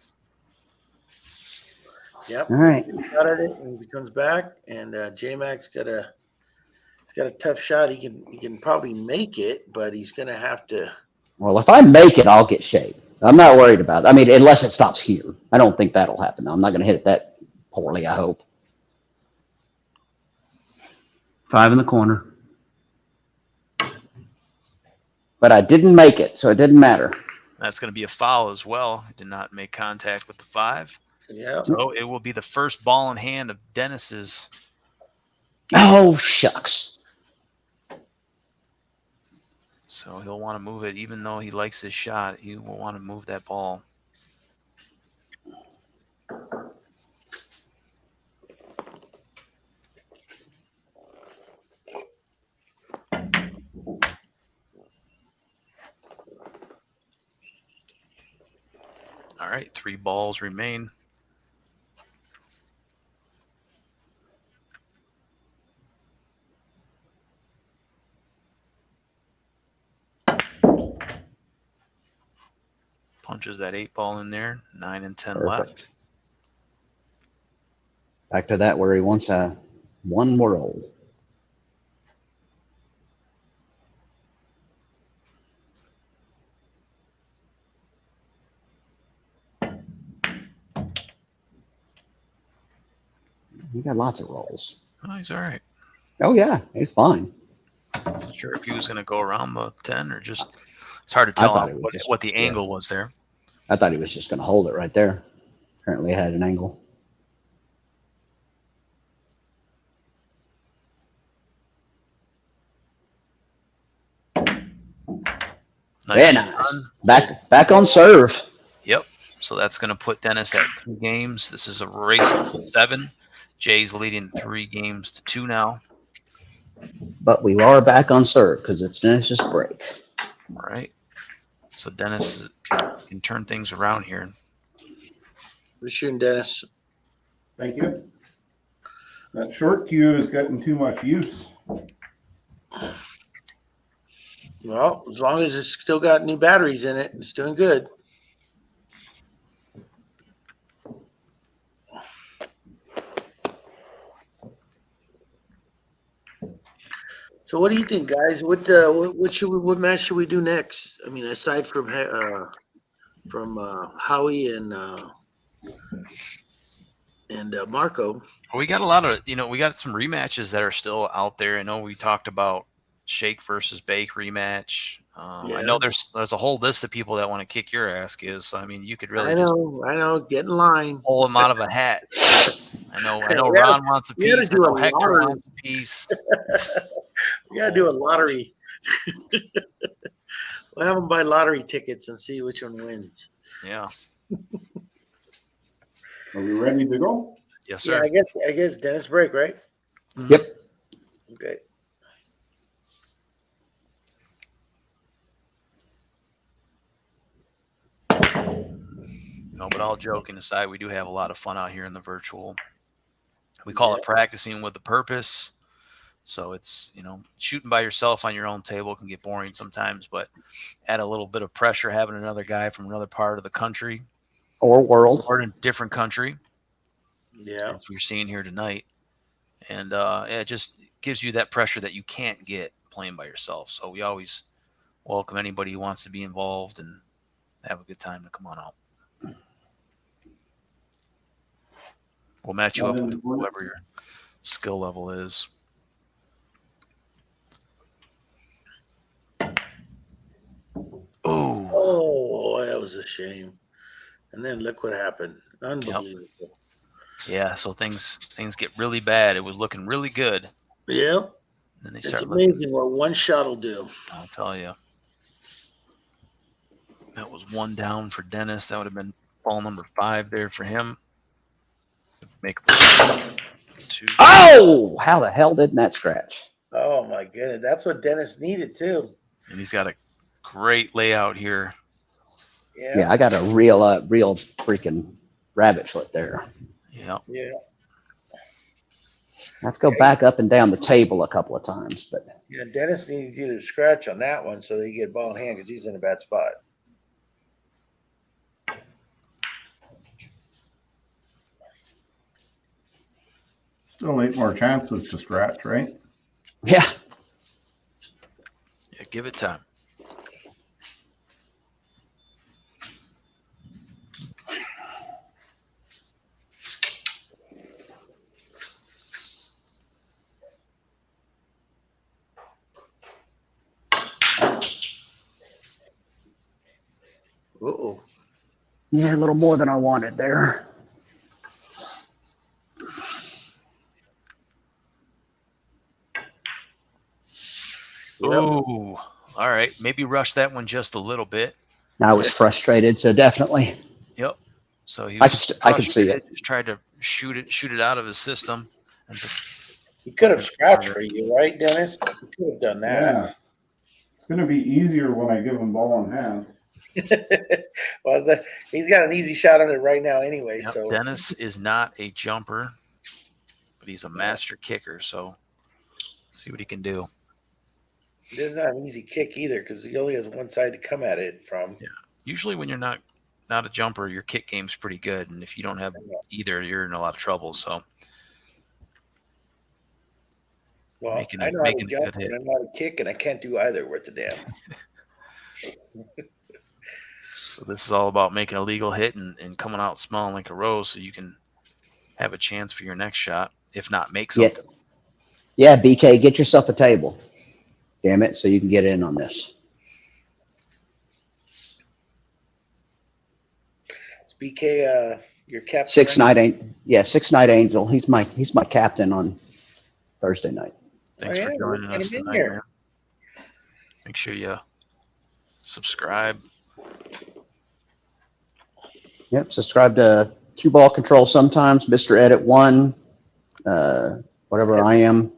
Yep. All right. Got at it, and he comes back, and JayMac's got a tough shot. He can probably make it, but he's gonna have to. Well, if I make it, I'll get shaved. I'm not worried about it. I mean, unless it stops here. I don't think that'll happen. I'm not going to hit it that poorly, I hope. 5 in the corner. But I didn't make it, so it didn't matter. That's going to be a foul as well. Did not make contact with the 5. Yeah. So it will be the first ball in hand of Dennis's game. Oh, shucks. So he'll want to move it, even though he likes his shot. He will want to move that ball. All right, 3 balls remain. Punches that 8 ball in there. 9 and 10 Perfect. left. Back to that where he wants a one world. He got lots of rolls. Oh, he's all right. Oh, yeah. He's fine. Wasn't sure if he was going to go around the 10 or just. It's hard to tell thought it was what the just- angle was there. I thought he was just going to hold it right there. Apparently it had an angle. Very nice. Back on serve. Yep. So that's going to put Dennis at 2 games. This is a race to 7. Jay's leading 3 games to 2 now. But we are back on serve because it's Dennis's break. All right. So Dennis can turn things around here. We're shooting, Dennis. Thank you. That short cue is getting too much use. Well, as long as it's still got new batteries in it, it's doing good. So, what do you think, guys? What match should we do next? I mean, aside from Howie and Marco. We got a lot of, we got some rematches that are still out there. I know we talked about Shake versus Bake rematch. I know there's a whole list of people that want to kick your ass, Giz. So I mean, you could really I know. Get in line. pull them out of a hat. I know. We Ron wants a piece. I do know a Hector lottery. wants a piece. We gotta do a lottery. We'll have them buy lottery tickets and see which one wins. Yeah. Are we ready to go? Yes, Yeah, sir. I guess Dennis break, right? Yep. Okay. No, but all joking aside, we do have a lot of fun out here in the virtual. We call it practicing with a purpose. So it's, shooting by yourself on your own table can get boring sometimes, but add a little bit of pressure having another guy from another part of the country Or world. or in a different country. Yeah. As we're seeing here tonight. And it just gives you that pressure that you can't get playing by yourself. So we always welcome anybody who wants to be involved and have a good time to come on out. We'll match you up with whoever your skill level is. Oh, that was a shame. And then look what happened. Unbelievable. Yep. Yeah, so things get really bad. It was looking really good. Yeah. And then It's amazing what one shot will do. I'll tell you. That was one down for Dennis. That would have been ball number 5 there for him. Make 2. Oh, how the hell didn't that scratch? Oh my goodness. That's what Dennis needed too. And he's got a great layout here. Yeah, I got a real freaking rabbit foot there. Yeah. Yeah. I have to go back up and down the table a couple of times, but Yeah, Dennis needs you to scratch on that one so that you get ball in hand because he's in a bad spot. Still 8 more chances to scratch, right? yeah. Yeah, give it time. Uh-oh. Yeah, a little more than I wanted there. Oh, all right. Maybe rush that one just a little bit. I was frustrated, so definitely. Yep. So he I was can see it. Just tried to shoot it out of his system. And He could have scratched for you, right, Dennis? He could have done that. Yeah. It's going to be easier when I give him ball in hand. Well, he's got an easy shot on it right now anyway. Yep, So Dennis is not a jumper, but he's a master kicker. So see what he can do. this is not an easy kick either because he only has one side to come at it from. Yeah. Usually when you're not a jumper, your kick game's pretty good. And if you don't have either, you're in a lot of trouble. So Well, making I a know how to good jump hit. and I know how to kick, and I can't do either worth the damn. So this is all about making a legal hit and coming out smelling like a rose so you can have a chance for your next shot, if not make something. Yeah, BK, get yourself a table. Damn it, so you can get in on this. It's BK, your captain. 6 Night Angel. He's my captain on Thursday night. Thanks for joining us tonight, man. Make sure you subscribe. Yep, subscribe to Cue Ball Control sometimes, Mr. Edit 1, whatever I am.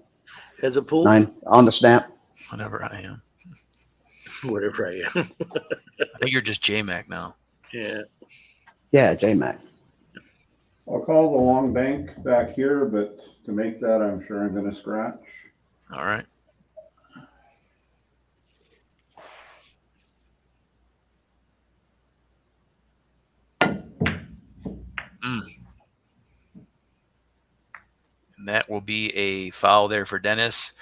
Heads a pool? 9 on the snap. Whatever I am. Whatever I am. I think you're just JayMac now. Yeah. Yeah, JayMac. I'll call the long bank back here, but to make that, I'm sure I'm going to scratch. All right. And that will be a foul there for Dennis.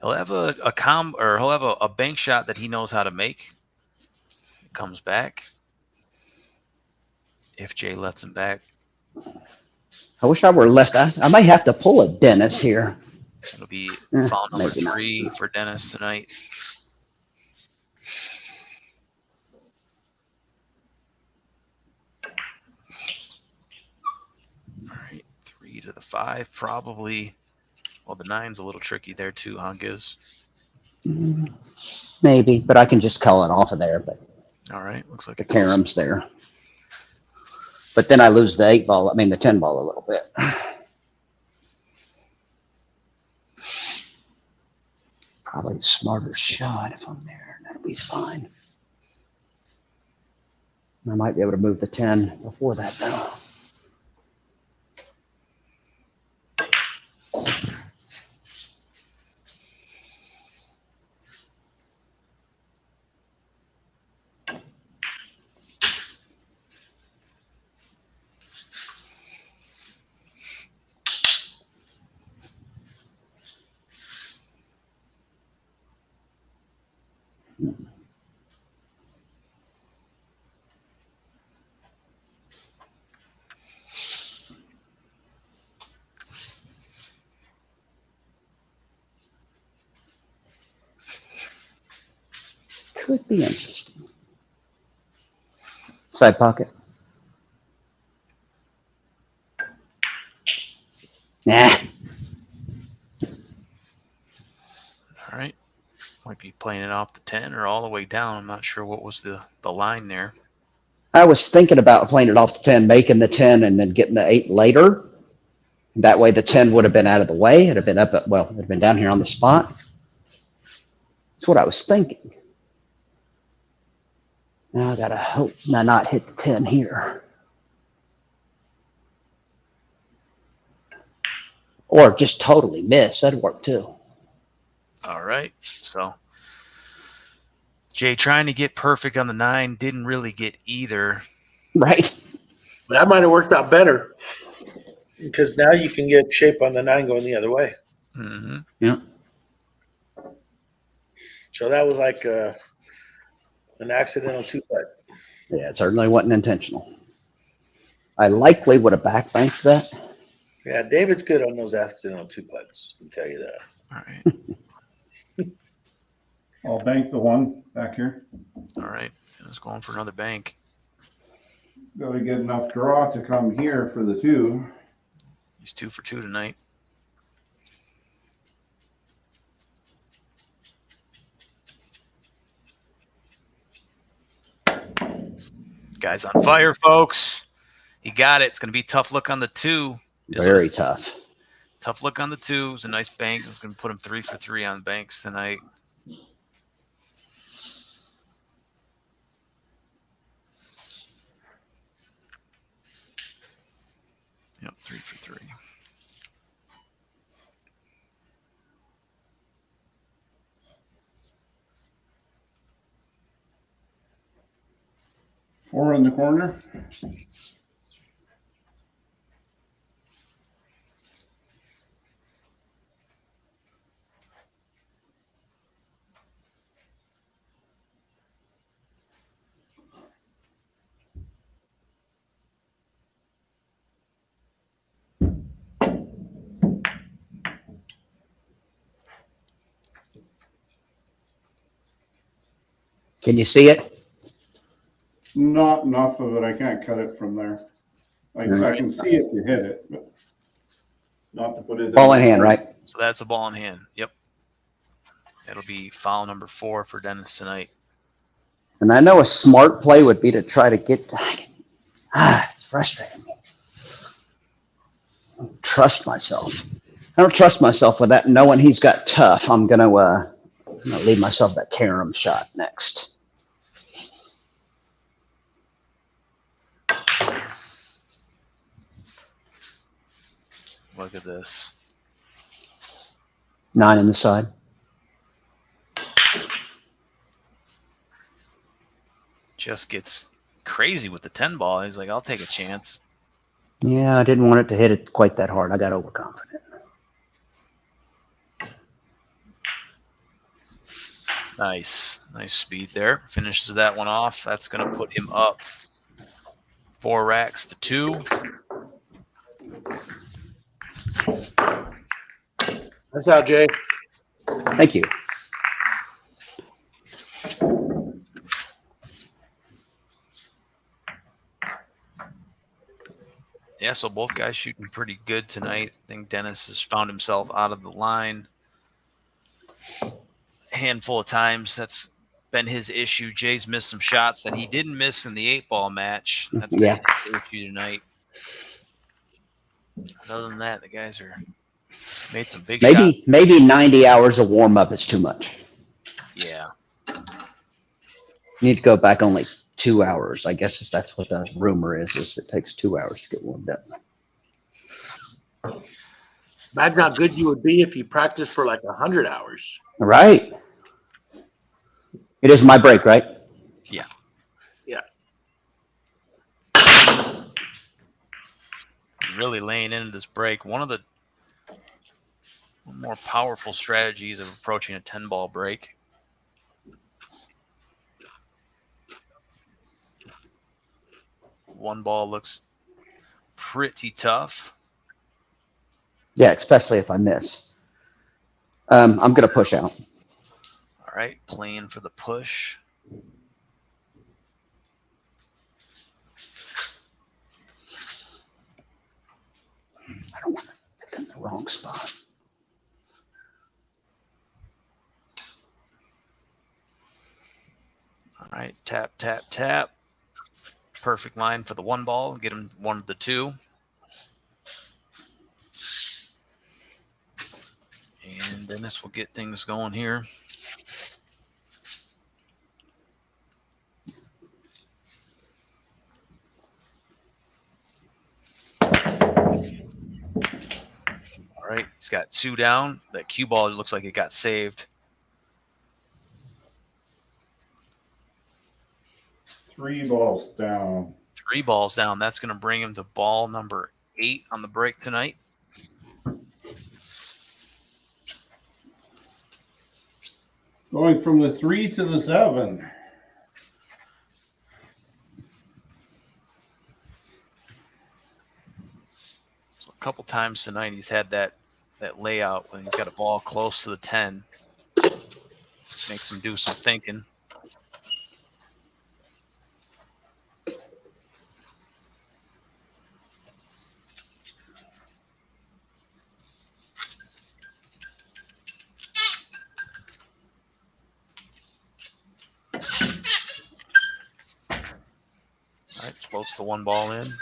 He'll have he'll have a bank shot that he knows how to make. It comes back. If Jay lets him back. I wish I were left. I might have to pull a Dennis here. It'll be foul number maybe not. 3 for Dennis tonight. All right, 3 to the 5, probably. Well, the 9's a little tricky there too, huh, Giz? Maybe, but I can just call it off of there. But All right, looks like the it goes. carom's there. But then I lose the 8 ball. I mean the 10 ball a little bit. Probably the smarter shot if I'm there. That'll be fine. I might be able to move the 10 before that though. Could be interesting. Side pocket. Nah. All right. Might be playing it off the 10 or all the way down. I'm not sure what was the line there. I was thinking about playing it off the 10, making the 10, and then getting the 8 later. That way the 10 would have been out of the way. It'd have been up at, well, it'd have been down here on the spot. That's what I was thinking. Now I gotta hope not hit the 10 here. Or just totally miss. That'd work too. All right. So Jay trying to get perfect on the 9, didn't really get either. Right. That might have worked out better because now you can get shape on the 9 going the other way. Mm-hmm. Yeah. So that was like an accidental 2-putt. Yeah, it certainly wasn't intentional. I likely would have backbanked that. Yeah, David's good on those accidental 2-putts. I can tell you that. All right. I'll bank the 1 back here. All right. It's going for another bank. Got to get enough draw to come here for the 2. He's 2 for 2 tonight. Guy's on fire, folks. He got it. It's going to be a tough look on the 2. Very tough. Tough look on the 2. It's a nice bank. It's going to put him 3 for 3 on banks tonight. Yep, 3 for 3. Four in the corner. Can you see it? Not enough of it. I can't cut it from there. I can see it to hit it, but not to put it Ball in hand, right? So that's a ball in hand. Yep. It'll be foul number 4 for Dennis tonight. And I know a smart play would be to try to get. It's frustrating me. I don't trust myself. I don't trust myself with that. Knowing he's got tough, I'm gonna leave myself that carom shot next. Look at this. 9 in the side. Just gets crazy with the 10 ball. He's like, I'll take a chance. Yeah, I didn't want it to hit it quite that hard. I got overconfident. Nice speed there. Finishes that one off. That's going to put him up 4 racks to 2. That's out, Jay. Thank you. Yeah, so both guys shooting pretty good tonight. I think Dennis has found himself out of the line a handful of times. That's been his issue. Jay's missed some shots that he didn't miss in the 8-ball match. That's been Yeah. his issue tonight. But other than that, the guys are made some big shots. Maybe 90 hours of warm up is too much. Yeah. You need to go back only 2 hours. I guess that's what the rumor is it takes 2 hours to get warmed up. Imagine how good you would be if you practiced for like 100 hours. Right. It is my break, right? Yeah. Yeah. Really laying into this break. One of the more powerful strategies of approaching a 10-ball break. One ball looks pretty tough. Yeah, especially if I miss. I'm going to push out. All right, playing for the push. I don't want to pick in the wrong spot. All right, tap, tap, tap. Perfect line for the 1 ball. Get him 1 to the 2. And Dennis will get things going here. All right, he's got 2 down. That cue ball looks like it got saved. 3 balls down. 3 balls down. That's going to bring him to ball number 8 on the break tonight. Going from the 3 to the 7. So a couple times tonight he's had that layout when he's got a ball close to the 10. Makes him do some thinking. All right, floats the 1 ball in.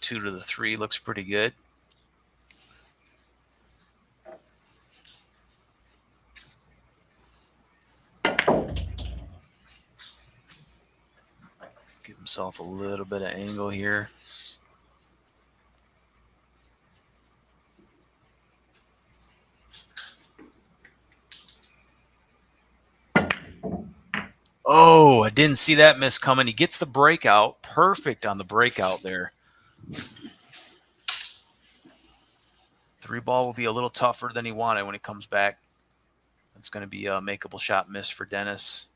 2 to the 3 looks pretty good. Give himself a little bit of angle here. Oh, I didn't see that miss coming. He gets the breakout. Perfect on the breakout there. 3 ball will be a little tougher than he wanted when he comes back. It's going to be a makeable shot miss for Dennis.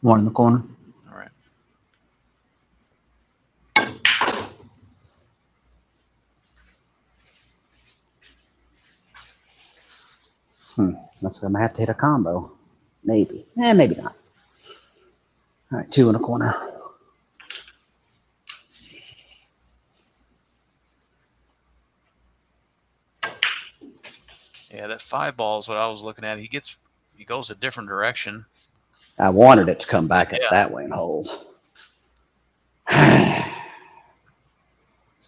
One in the corner. All right. Looks like I'm going to have to hit a combo. Maybe. Maybe not. All right, 2 in the corner. Yeah, that 5 ball is what I was looking at. He goes a different direction. I wanted it to come back up Yeah. that way and hold. So,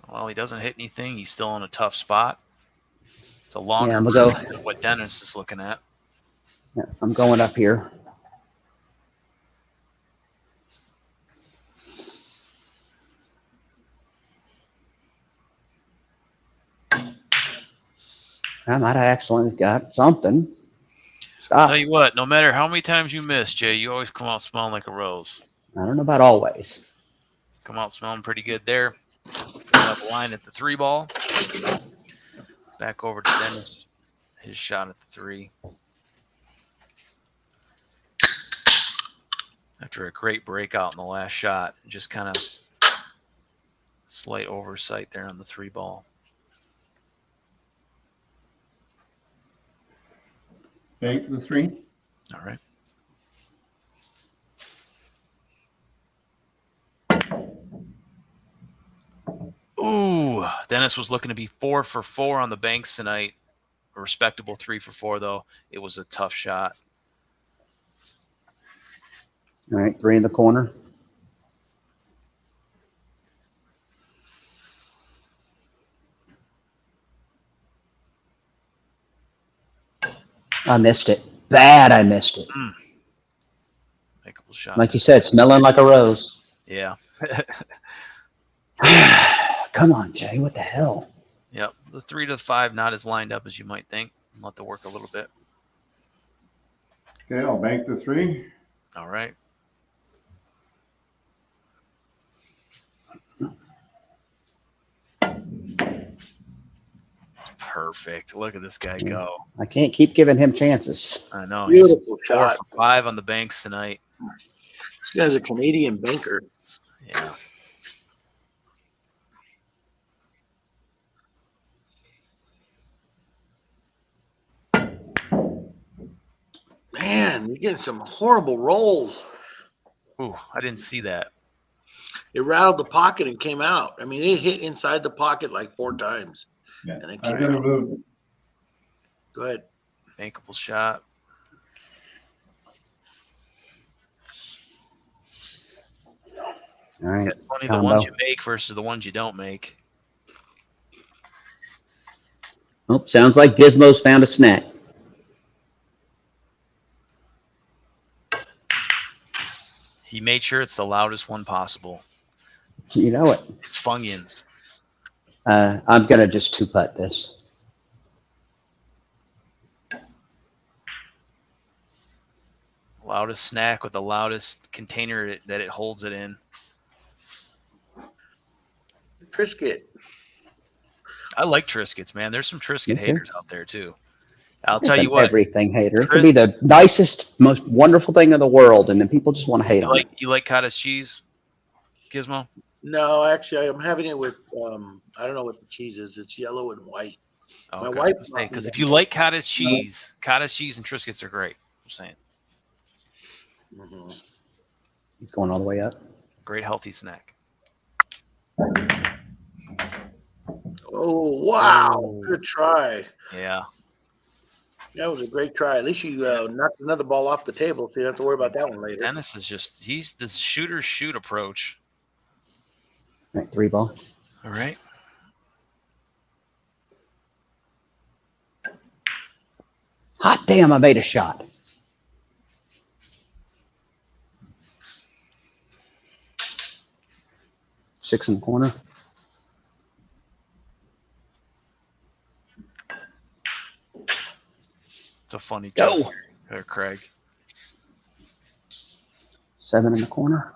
well, he doesn't hit anything. He's still in a tough spot. It's a longer I'm gonna break than what Dennis is looking at. Yeah, I'm going up here. I might have accidentally got something. I'll Stop. tell you what, no matter how many times you miss, Jay, you always come out smelling like a rose. I don't know about always. Come out smelling pretty good there. We'll have a line at the 3 ball. Back over to Dennis. His shot at the 3. After a great breakout in the last shot, just kind of slight oversight there on the 3 ball. Bank the 3. All right. Ooh, Dennis was looking to be 4 for 4 on the banks tonight. A respectable 3 for 4, though. It was a tough shot. All right, 3 in the corner. I missed it. Bad, I missed it. Makeable shot. Like you said, smelling like a rose. Yeah. Come on, Jay. What the hell? Yep. The 3 to 5 not as lined up as you might think. I'll have to work a little bit. Okay, I'll bank the 3. All right. Perfect. Look at this guy go. I can't keep giving him chances. I know. He's Beautiful 4 shot. for 5 on the banks tonight. This guy's a Canadian banker. Yeah. Man, you're getting some horrible rolls. Ooh, I didn't see that. It rattled the pocket and came out. I mean, it hit inside the pocket like 4 times. Yeah. And it I'm came going to out. move. Go ahead. Bankable shot. All right. It's funny the Combo. ones you make versus the ones you don't make. Oh, sounds like Gizmo's found a snack. He made sure it's the loudest one possible. You know it. It's Funyuns. I'm going to just 2-putt this. Loudest snack with the loudest container that it holds it in. Triscuit. I like Triscuits, man. There's some Triscuit Okay. haters out there, too. I'll There's tell an you what. everything hater. It could be the nicest, most wonderful thing in the world, and then people just want to hate on it. You like cottage cheese, Gizmo? No, actually, I'm having it with, I don't know what the cheese is. It's yellow and white. My Okay. wife- Because if you like cottage cheese and Triscuits are great. I'm saying. Mhm. He's going all the way up. Great healthy snack. Oh, wow. Oh. Good try. Yeah. That was a great try. At least you knocked another ball off the table, so you don't have to worry about that one later. Dennis is he's this shooter shoot approach. All right, 3 ball. All right. Hot damn, I made a shot. Six in the corner. It's a funny Go. joke there, Craig. 7 in the corner.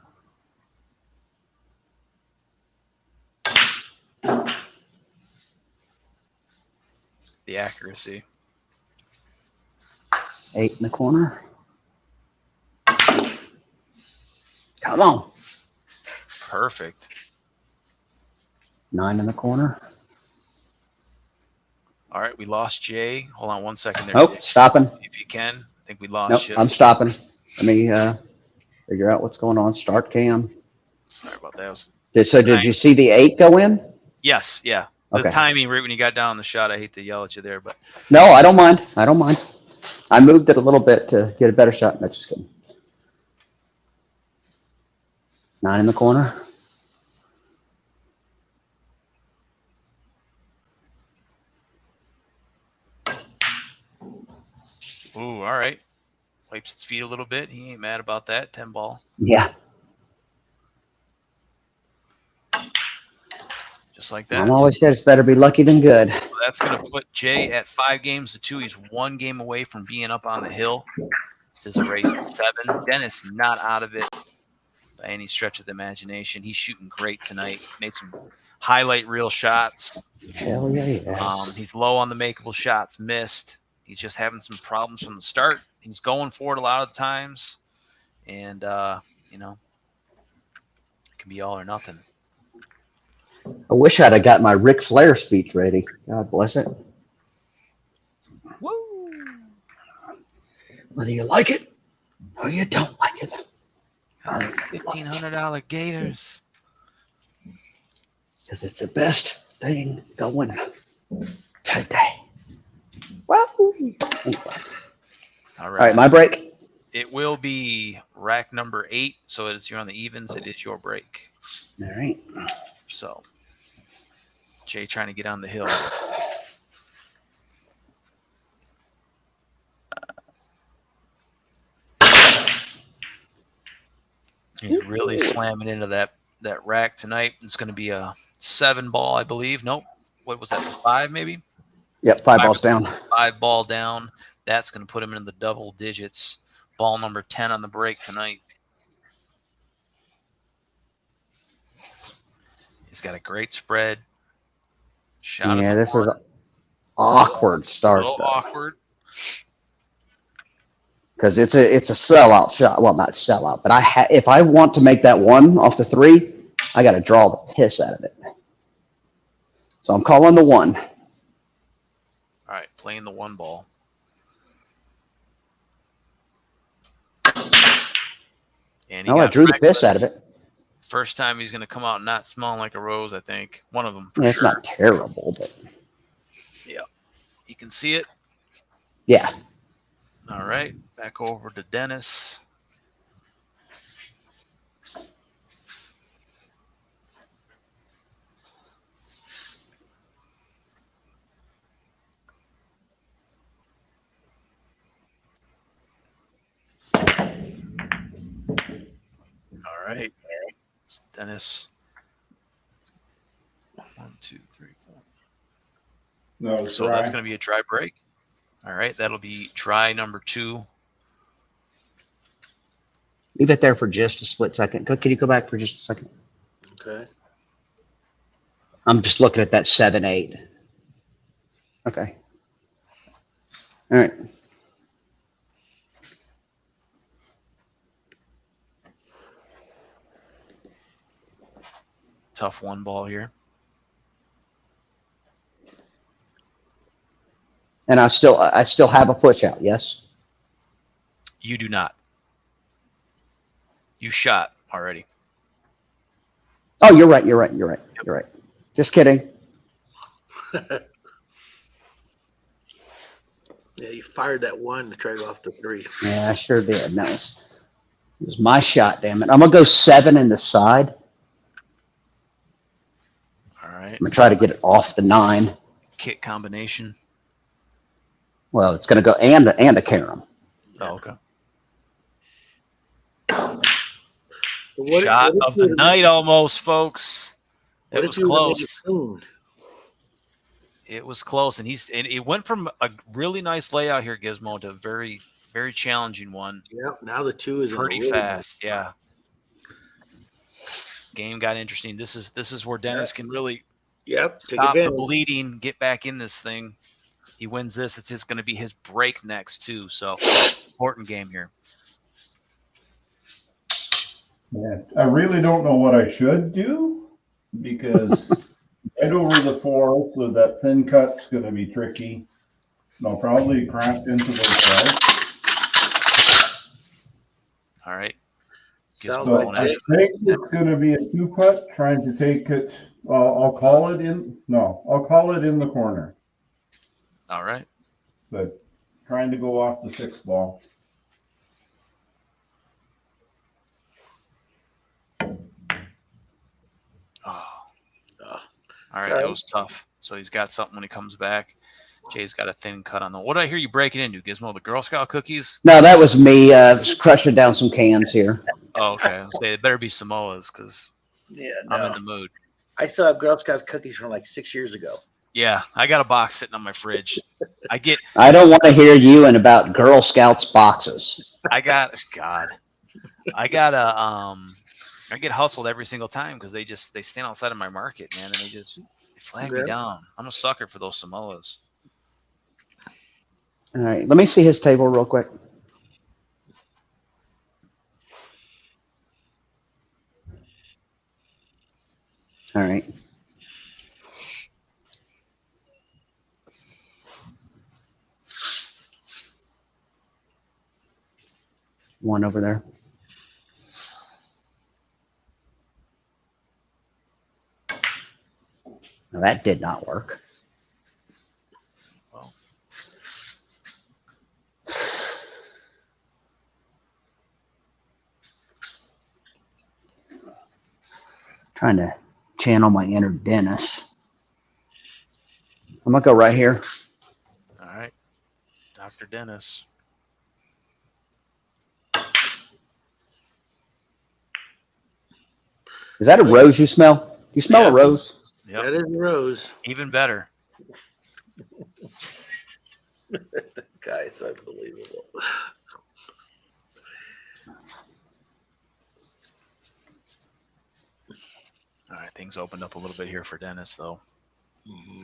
The accuracy. 8 in the corner. Come on. Perfect. 9 in the corner. All right, we lost Jay. Hold on 1 second there. Oh, stopping. If you can. I think we lost Nope, you. I'm stopping. Let me figure out what's going on. Start cam. Sorry about that. Did you see the 8 go in? Yes, yeah. The Okay. timing right when you got down the shot, I hate to yell at you there, but No, I don't mind. I don't mind. I moved it a little bit to get a better shot. No, just kidding. 9 in the corner. ooh, all right. Wipes its feet a little bit. He ain't mad about that. 10 ball. Yeah. Just like that. Mom always said it's better be lucky than good. that's going to put Jay at 5 games to 2. He's 1 game away from being up on the hill. This is a race to 7. Dennis not out of it by any stretch of the imagination. He's shooting great tonight. Made some highlight reel shots. Hell yeah, yes. He's low on the makeable shots, missed. He's just having some problems from the start. He's going for it a lot of times. And, it can be all or nothing. I wish I'd have got my Ric Flair speech ready. God bless it. Woo! Whether you like it or you don't like it. That's $1,500 Gators. Because it's the best thing going today. Wow. All All right, right. my break. It will be rack number 8. So you're on the evens. It is your break. All right. So Jay trying to get on the hill. He's really slamming into that rack tonight. It's going to be a 7 ball, I believe. Nope. What was that? 5 maybe? Yep, 5 balls down. 5 ball down. That's going to put him in the double digits. Ball number 10 on the break tonight. He's got a great spread. Shot. Yeah, this is an awkward start. A little awkward. Because it's a sellout shot. Well, not sellout, but if I want to make that 1 off the 3, I got to draw the piss out of it. So I'm calling the 1. All right, playing the 1 ball. And I drew the piss out of it. First time he's going to come out not smelling like a rose, I think. One of them for Yeah, it's sure. not terrible, but Yeah. You can see it. yeah. All right, back over to Dennis. All right. So Dennis. 1, 2, 3, 4. No, So that's going to be a dry break. All right, that'll be try number 2. Leave it there for just a split second. Can you go back for just a second? Okay. I'm just looking at that 7-8. Okay. All right. Tough 1 ball here. And I still have a push out, yes? You do not. You shot already. Oh, you're right. Just kidding. Yeah, you fired that 1 to try to go off the 3. Yeah, I sure did. And it was my shot, damn it. I'm going to go 7 in the side. All right. I'm going to try to get it off the 9. Kick combination. Well, it's going to go and a carom. Oh, okay. What Shot if of the night almost, folks. It was close. Soon? It was close. And it went from a really nice layout here, Gizmo, to a very, very challenging one. Yeah, now the 2 is Pretty really fast, yeah. Game got interesting. This is where Dennis can really Yep. Take stop the advantage. bleeding, get back in this thing. He wins this. It's just going to be his break next, too. So, important game here. Yeah, I really don't know what I should do because right over the 4, so that thin cut's going to be tricky. And I'll probably craft into those sides. All right. Sounds Gizmo So like I Jay. think it's going to be a 2-putt, trying to take it. I'll call it in. No, I'll call it in the corner, All right. but trying to go off the 6 ball. Oh. Oh. All right. That was tough. So he's got something when he comes back. Jay's got a thin cut on the. What did I hear you breaking into, Gizmo? The Girl Scout cookies? No, that was me just crushing down some cans here. Oh, okay. I'll say it better be Samoas because Yeah, I'm no. in the mood. I still have Girl Scouts cookies from like 6 years ago. Yeah, I got a box sitting on my fridge. I don't want to hear you and about Girl Scouts boxes. I got I get hustled every single time because they stand outside of my market, man, and they flag me Yeah. down. I'm a sucker for those Samoas. All right, let me see his table real quick. All right. One over there. Now that did not work. Well, Trying to channel my inner Dennis. I'm gonna go right here. all right, Dr. Dennis. Is that a rose you smell? You smell Yeah. a rose? Yep, That is Rose. even better. Guy's unbelievable. All right, things opened up a little bit here for Dennis, though. Mm-hmm.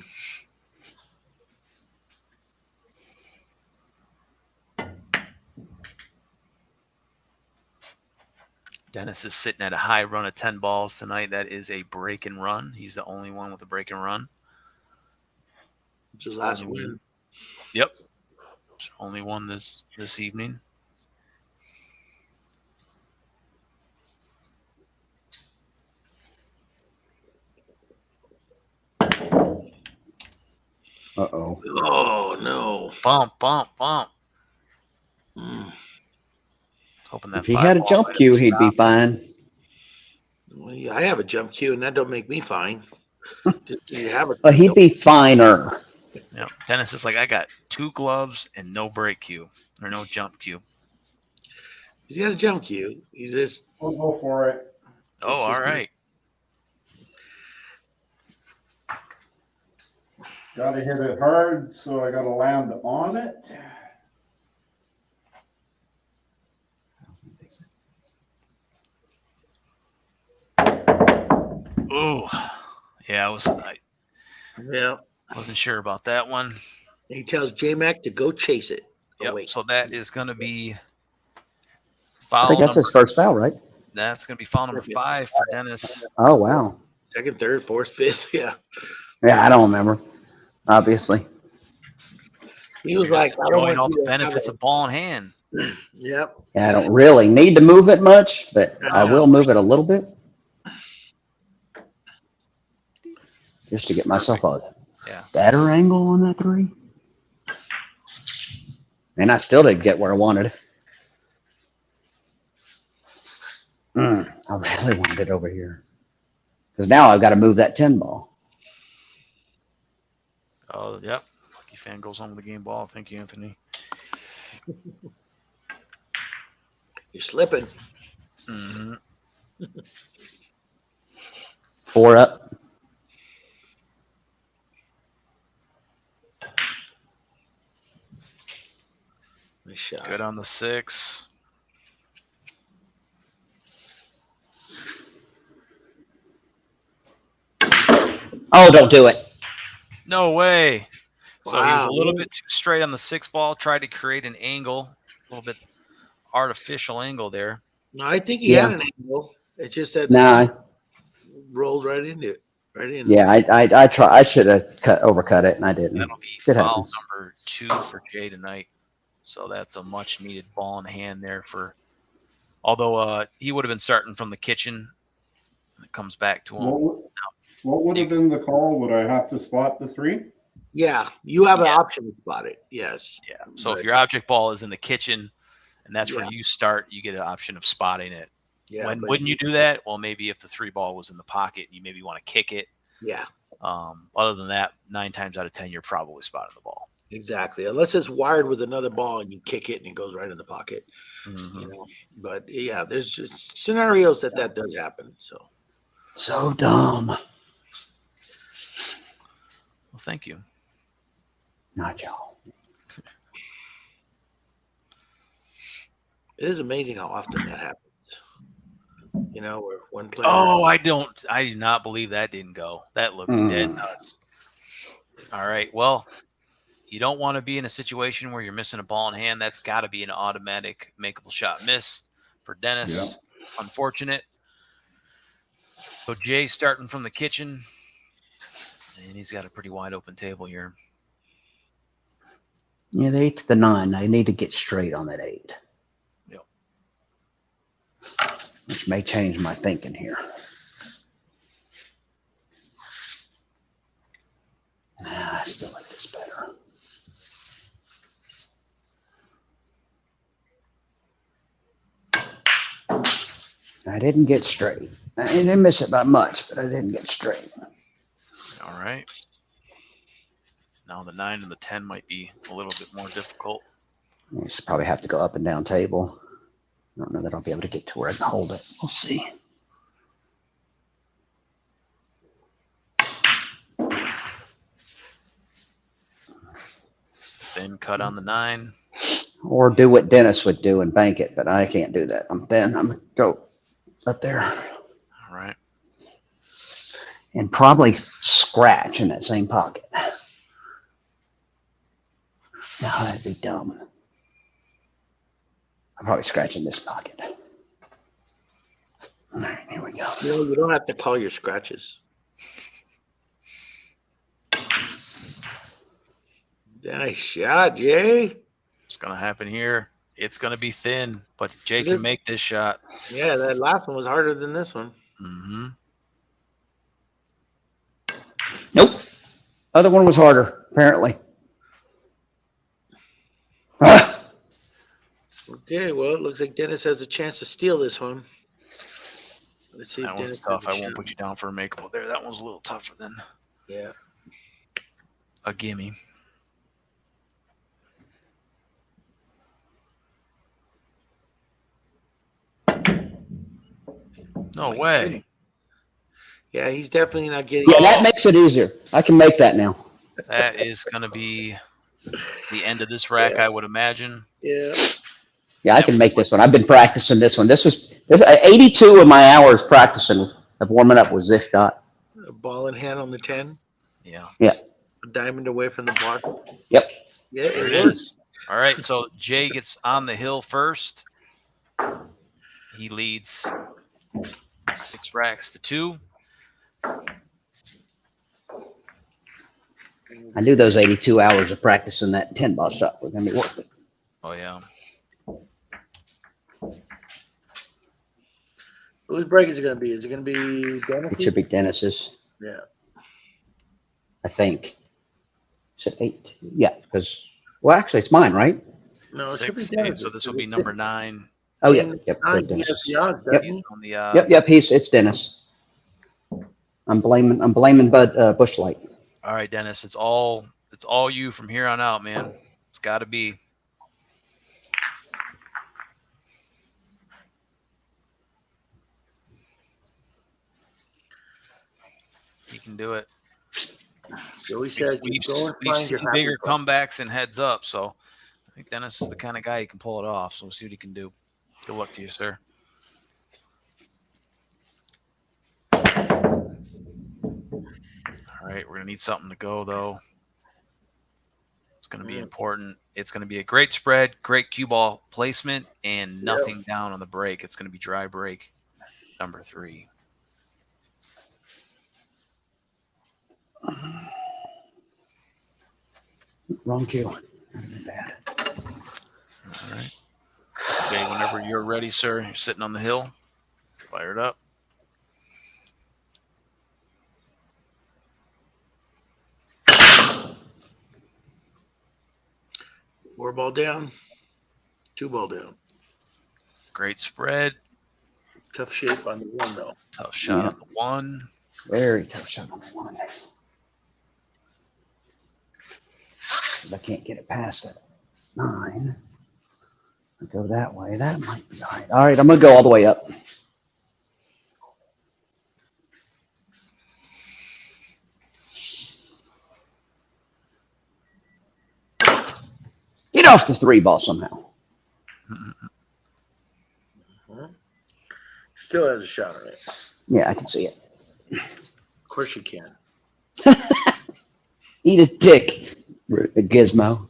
Dennis is sitting at a high run of 10 balls tonight. That is a break and run. He's the only one with a break and run. It's his last Only win. one. Yep. It's only one this evening. Uh-oh. Oh no. Bump, bump, bump. Mm. Hoping that If he five had a ball jump might have cue, he'd be stopped. fine. Well, yeah, I have a jump cue, and that don't make me fine. Just you have a. But he'd be finer. Yeah. Dennis is like, I got 2 gloves and no break cue or no jump cue. He's got a jump cue. He's just. We'll go for it. Oh, It's all just- right. Got to hit it hard, so I got to land on it. Oh, yeah. I Yeah. wasn't sure about that one. He tells JayMac to go chase it. Oh, Yep. wait. So that is going to be I foul think that's number. his first foul, right? That's going to be foul number 5 for Dennis. Oh, wow. Second, third, fourth, fifth. Yeah. Yeah, I don't remember, obviously. He was You're like, just I don't enjoying want all you the to have benefits it. of ball in hand. Yep. Yeah, I don't really need to move it much, but I No. will move it a little bit just to get myself a Yeah. better angle on that 3. And I still didn't get where I wanted. I really wanted it over here. Because now I've got to move that 10 ball. Oh, yep. Lucky fan goes home with the game ball. Thank you, Anthony. You're slipping. Mm-hmm. 4 up. Nice shot. Good on the 6. Oh, don't do it. No way. So he was Wow. a little bit too straight on the 6 ball, tried to create an angle, a little bit artificial angle there. No, I think he Yeah. had an angle. It's just that Nah, he rolled right into it. Right in. yeah, I try. I should have overcut it, and I didn't. That'll be It foul happens. number 2 for Jay tonight. So that's a much needed ball in hand there for, although he would have been starting from the kitchen. It comes back to him. What would have been the call? Would I have to spot the 3? Yeah, you have an Yeah. option to spot it. Yes. Yeah. So if But- your object ball is in the kitchen and that's where Yeah. you start, you get an option of spotting it. Yeah. When but- wouldn't you do that? Well, maybe if the 3 ball was in the pocket, you maybe want to kick it. Yeah, Other than that, 9 times out of 10, you're probably spotting the ball. exactly. Unless it's wired with another ball and you kick it and it goes right in the pocket. Mm-hmm. You know. But yeah, there's just scenarios that does happen. So So dumb. Well, thank you. Not y'all. It is amazing how often that happens. You know, where one player. Oh, I do not believe that didn't go. That looked dead nuts. All right. Well, you don't want to be in a situation where you're missing a ball in hand. That's got to be an automatic makeable shot miss for Dennis. Yeah. Unfortunate. So Jay starting from the kitchen, and he's got a pretty wide open table here. Yeah, the 8 to the 9. I need to get straight on that 8. Yep. Which may change my thinking here. I still like this better. I didn't get straight. I didn't miss it by much, but I didn't get straight. All right. Now the 9 and the 10 might be a little bit more difficult. I just probably have to go up and down table. I don't know that I'll be able to get to where I can hold it. We'll see. Thin cut on the 9. Or do what Dennis would do and bank it, but I can't do that. I'm thin. I'm going to go up there. All right. And probably scratch in that same pocket. No, that'd be dumb. I'm probably scratching this pocket. All right, here we go. You don't have to call your scratches. Nice shot, Jay. It's going to happen here. It's going to be thin, but Jay can make this shot. Yeah, that last one was harder than this one. Mm-hmm. Nope. Other one was harder, apparently. Okay, well, it looks like Dennis has a chance to steal this one. Let's see. That one's tough. I won't put you down for a makeable there. That one's a little tougher than a gimme. No way. Yeah, he's definitely not getting. Yeah, that makes it easier. I can make that now. That is going to be the end of this rack, I would imagine. Yeah. Yeah, I can make this one. I've been practicing this one. This 82 of my hours practicing of warming up was this shot. A ball in hand on the 10. Yeah. Yeah. A diamond away from the block. Yep. Yeah, There it it works. is. All right, so Jay gets on the hill first. He leads 6 racks to 2. I knew those 82 hours of practicing that 10 ball shot was going to be worth it. Oh, yeah. Whose break is it going to be? Is it going to be Dennis? It should be Dennis's. Yeah. I think. Is it 8? Yeah, because, well, actually, it's mine, right? No, it should be 6, Dennis. so this will be number 9. Oh, yeah. Yep. Nine, Dennis. yes, the odds, Yep. doesn't he? On the, Yep. It's Dennis. I'm blaming Bud Bushlight. All right, Dennis, it's all you from here on out, man. It's got to be. You can do it. Joey says, We've go and seen find your happy bigger place. comebacks and heads up, so I think Dennis is the kind of guy who can pull it off. So we'll see what he can do. Good luck to you, sir. All right, we're gonna need something to go though. It's gonna be important. It's gonna be a great spread, great cue ball placement, and nothing down on the break. It's gonna be dry break number 3. Wrong cue. Bad. All right. Okay, whenever you're ready, sir, you're sitting on the hill. Fire it up. Four ball down. 2 ball down. Great spread. Tough shape on the 1, though. Tough shot on the 1. Very tough shot on the 1. I can't get it past that 9. I go that way. That might be all right. All right, I'm going to go all the way up. Get off the 3-ball somehow. Still has a shot on it. Yeah, I can see it. Of course you can. Eat a dick, a gizmo.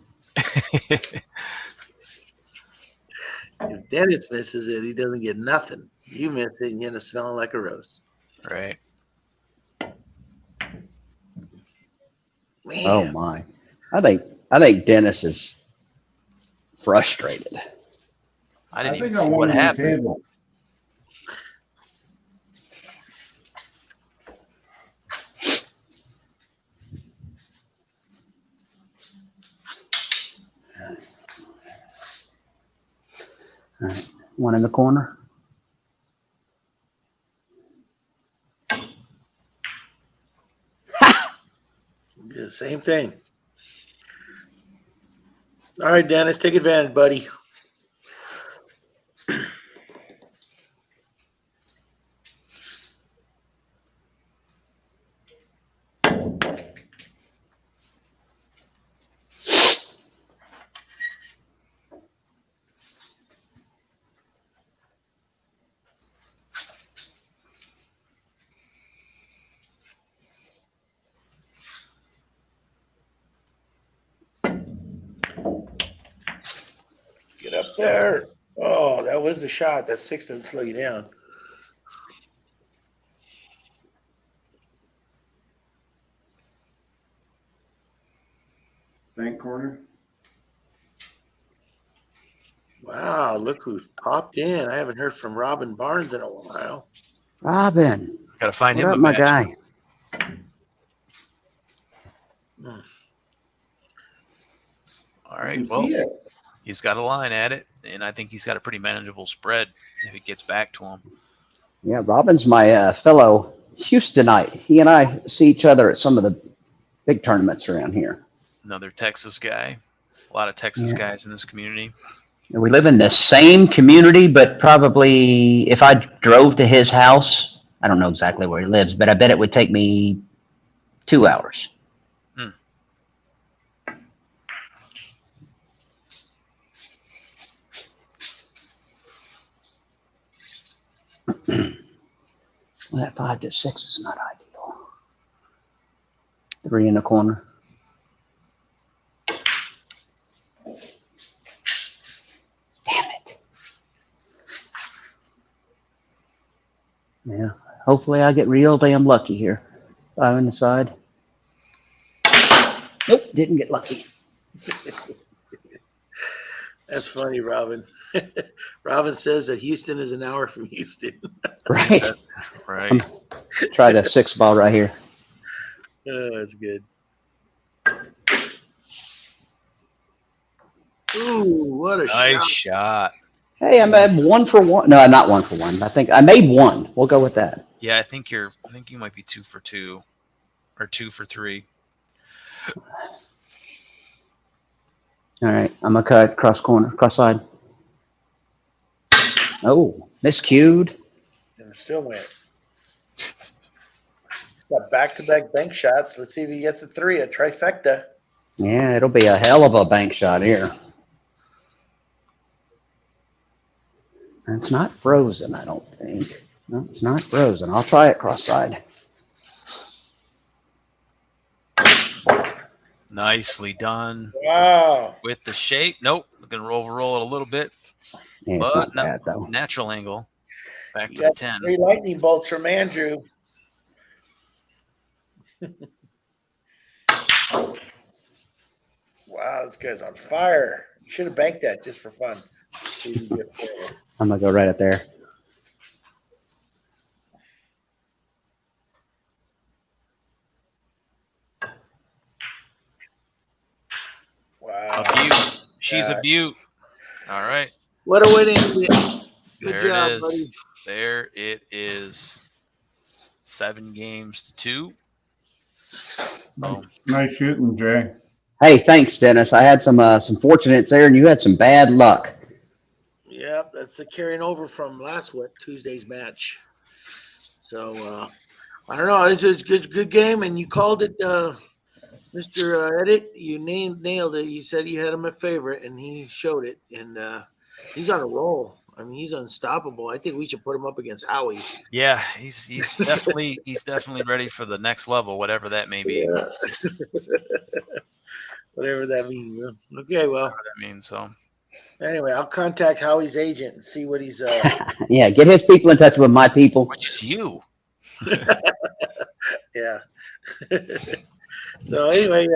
If Dennis misses it, he doesn't get nothing. You miss it, and you end up smelling like a rose. Right. Man, Oh my! I think Dennis is frustrated. I didn't even think I see won what a new happened. table. All right, one in the corner. the same thing. All right, Dennis, take advantage, buddy. Get up there. Oh, that was the shot. That 6 doesn't slow you down. Bank corner. Wow, look who popped in. I haven't heard from Robin Barnes in a while. Robin, Got to find what him up, a my match. guy? All right. You Well, see it. he's got a line at it, and I think he's got a pretty manageable spread if it gets back to him. Yeah, Robin's my fellow Houstonite. He and I see each other at some of the big tournaments around here. Another Texas guy. A lot of Texas Yeah. guys in this community. We live in the same community, but probably if I drove to his house, I don't know exactly where he lives, but I bet it would take me 2 hours. Well, that 5 to 6 is not ideal. 3 in the corner. Damn it. Yeah, hopefully I get real damn lucky here. 5 on the side. Nope, didn't get lucky. That's funny, Robin. Robin says that Houston is an hour from Houston. Right. Right. Try the 6 ball right here. Oh, that's good. Ooh, what a Nice shot. shot. Hey, I'm at 1 for 1. No, not 1 for 1. I think I made 1. We'll go with that. Yeah, I think you might be 2 for 2 or 2 for 3. All right, I'm going to cut cross corner, cross side. Oh, miscued. And it still went. He's got back-to-back bank shots. Let's see if he gets a 3, a trifecta. Yeah, it'll be a hell of a bank shot here. It's not frozen, I don't think. No, it's not frozen. I'll try it cross side. Nicely done Wow. with the shape. Nope. Looking to roll it a little bit. Yeah, it's But not no, bad, though. natural angle. Back You to the got 10. 3 lightning bolts from Andrew. Wow, this guy's on fire. You should have banked that just for fun. So you can get 4. I'm going to go right up there. Wow. A beaut. She's Yeah. a beaut. All right. What a winning win. Good There job, it is. buddy. There it is. 7 games to 2. So, Nice shooting, Jay. Hey, thanks, Dennis. I had some fortunates there, and you had some bad luck. Yeah, that's a carrying over from Tuesday's match. So I don't know. It's a good game, and you called it. Mr. Edit, you nailed it. You said you had him a favorite, and he showed it. And he's on a roll. I mean, he's unstoppable. I think we should put him up against Howie. Yeah, he's definitely ready for the next level, whatever that may be. Yeah. Whatever that means. Okay, well, Whatever that means. So anyway, I'll contact Howie's agent and see what he's. Yeah, get his people in touch with my people. which is you. Yeah. So anyway,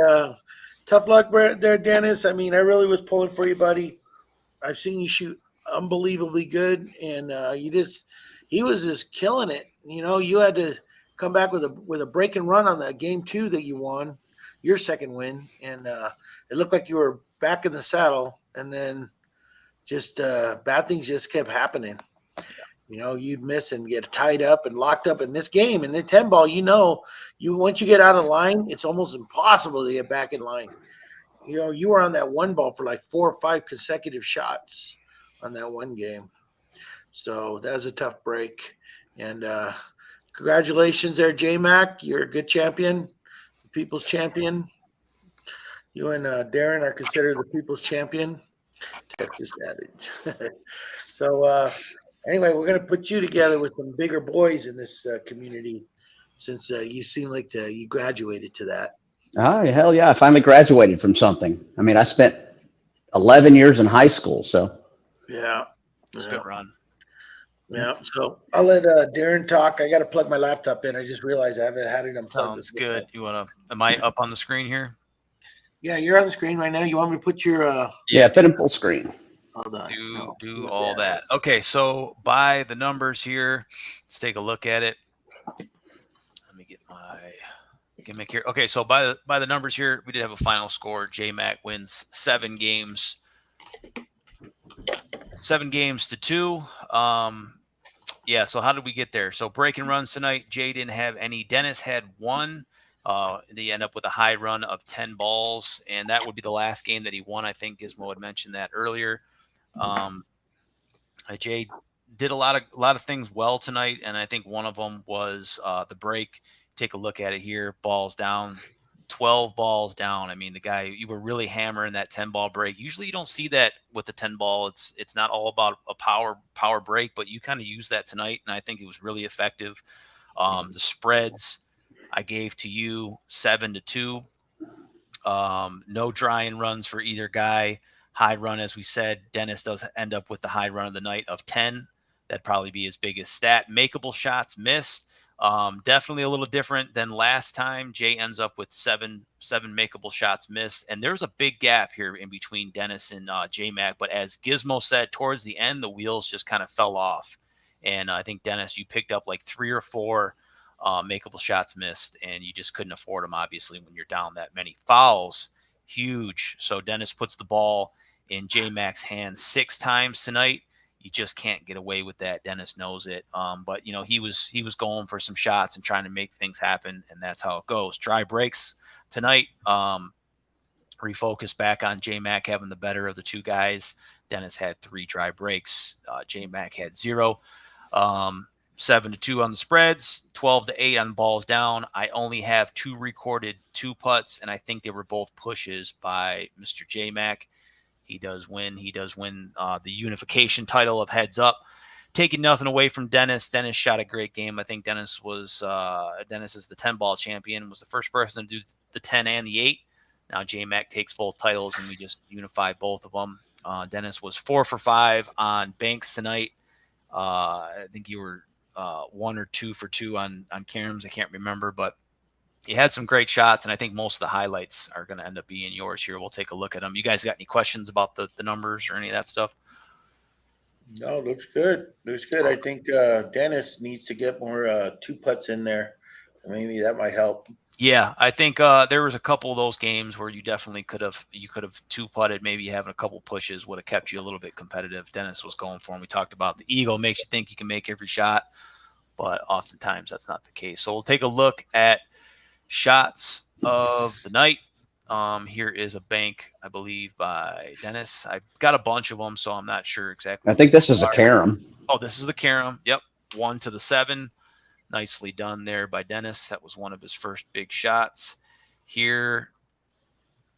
tough luck there, Dennis. I mean, I really was pulling for you, buddy. I've seen you shoot unbelievably good, and he was just killing it. You know, you had to come back with a break and run on that game 2 that you won, your second win, and it looked like you were back in the saddle, and then just bad things just kept happening. You know, you'd miss and get tied up and locked up in this game. In the 10 ball, once you get out of line, it's almost impossible to get back in line. You know, you were on that 1 ball for like 4 or 5 consecutive shots on that one game. So that was a tough break. And congratulations there, JayMac. You're a good champion, the people's champion. You and Darren are considered the people's champion. Texas adage. So anyway, we're going to put you together with some bigger boys in this community, since you seem like you graduated to that. Oh, hell yeah. I finally graduated from something. I mean, I spent 11 years in high school, so. Yeah. It's a good run. Yeah. So I'll let Darren talk. I got to plug my laptop in. I just realized I haven't had it unplugged. Sounds good. Am I up on the screen here? Yeah, you're on the screen right now. You want me to put your Yeah, put in full screen. Hold on. Do all that. Okay, so by the numbers here, let's take a look at it. Let me get my gimmick here. Okay, so by the numbers here, we did have a final score. JayMac wins 7 games. 7 games to 2. Yeah, so how did we get there? So break and runs tonight. Jay didn't have any. Dennis had 1. They end up with a high run of 10 balls, and that would be the last game that he won. I think Gizmo had mentioned that earlier. Jay did a lot of things well tonight, and I think one of them was the break. Take a look at it here. Balls down, 12 balls down. I mean, the guy, you were really hammering that 10 ball break. Usually you don't see that with the 10 ball. It's not all about a power break, but you kind of used that tonight, and I think it was really effective. The spreads I gave to you 7-2. No drying runs for either guy. High run, as we said, Dennis does end up with the high run of the night of 10. That'd probably be his biggest stat. Makeable shots missed. Definitely a little different than last time. Jay ends up with seven makeable shots missed. And there's a big gap here in between Dennis and JayMac. But as Gizmo said, towards the end, the wheels just kind of fell off. And I think, Dennis, you picked up like 3 or 4 makeable shots missed, and you just couldn't afford them, obviously, when you're down that many. Fouls, huge. So Dennis puts the ball in JayMac's hands 6 times tonight. You just can't get away with that. Dennis knows it. But, you know, he was going for some shots and trying to make things happen, and that's how it goes. Dry breaks tonight. Refocus back on JayMac having the better of the 2 guys. Dennis had 3 dry breaks. JayMac had 0. 7-2 on the spreads, 12-8 on balls down. I only have 2 recorded 2 putts, and I think they were both pushes by Mr. JayMac. He does win the unification title of heads up. Taking nothing away from Dennis. Dennis shot a great game. I think Dennis is the 10 ball champion, was the first person to do the 10 and the 8. Now JayMac takes both titles, and we just unify both of them. Dennis was 4 for 5 on banks tonight. I think you were 1 or 2 for 2 on Caroms. I can't remember, but you had some great shots, and I think most of the highlights are going to end up being yours here. We'll take a look at them. You guys got any questions about the numbers or any of that stuff? No, looks good. Looks good. I think Dennis needs to get more 2 putts in there. Maybe that might help. Yeah, I think there was a couple of those games where you definitely could have 2 putted. Maybe having a couple pushes would have kept you a little bit competitive. Dennis was going for him. We talked about the ego makes you think you can make every shot, but oftentimes that's not the case. So we'll take a look at shots of the night. Here is a bank, I believe, by Dennis. I've got a bunch of them, so I'm not sure exactly. I think this is a carom. Oh, this is the carom. Yep, 1 to the 7. Nicely done there by Dennis. That was one of his first big shots. Here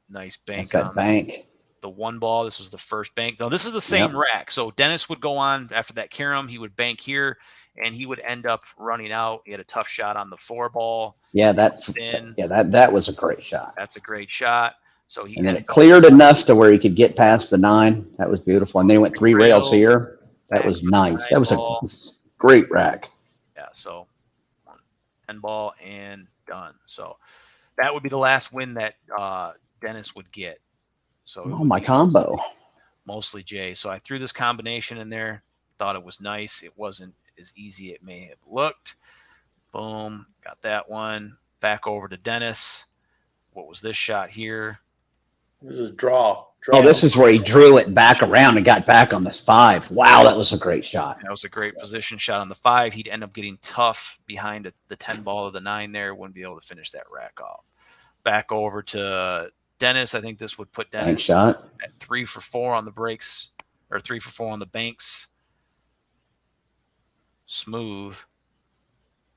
Nice bank That's that on bank. the one ball. This was the first bank. No, this is the same rack. So Dennis would go on after that carom. He would bank here, and he would end up running out. He had a tough shot on the 4 ball. Yeah, that was a great shot. That's a great shot. So he and then it cleared enough to where he could get past the 9. That was beautiful. And then he went 3 rails here. That was nice. That was a great rack. Yeah. So 10 ball and done. So that would be the last win that Dennis would get. So my combo. Mostly Jay. So I threw this combination in there. Thought it was nice. It wasn't as easy as it may have looked. Boom. Got that one. Back over to Dennis. What was this shot here? This is draw. Oh, this is where he drew it back around and got back on this 5. Wow, that was a great shot. That was a great position shot on the 5. He'd end up getting tough behind the 10 ball of the 9 there. Wouldn't be able to finish that rack off. Back over to Dennis. I think this would put Dennis shot at 3 for 4 on the breaks, or 3 for 4 on the banks. Smooth.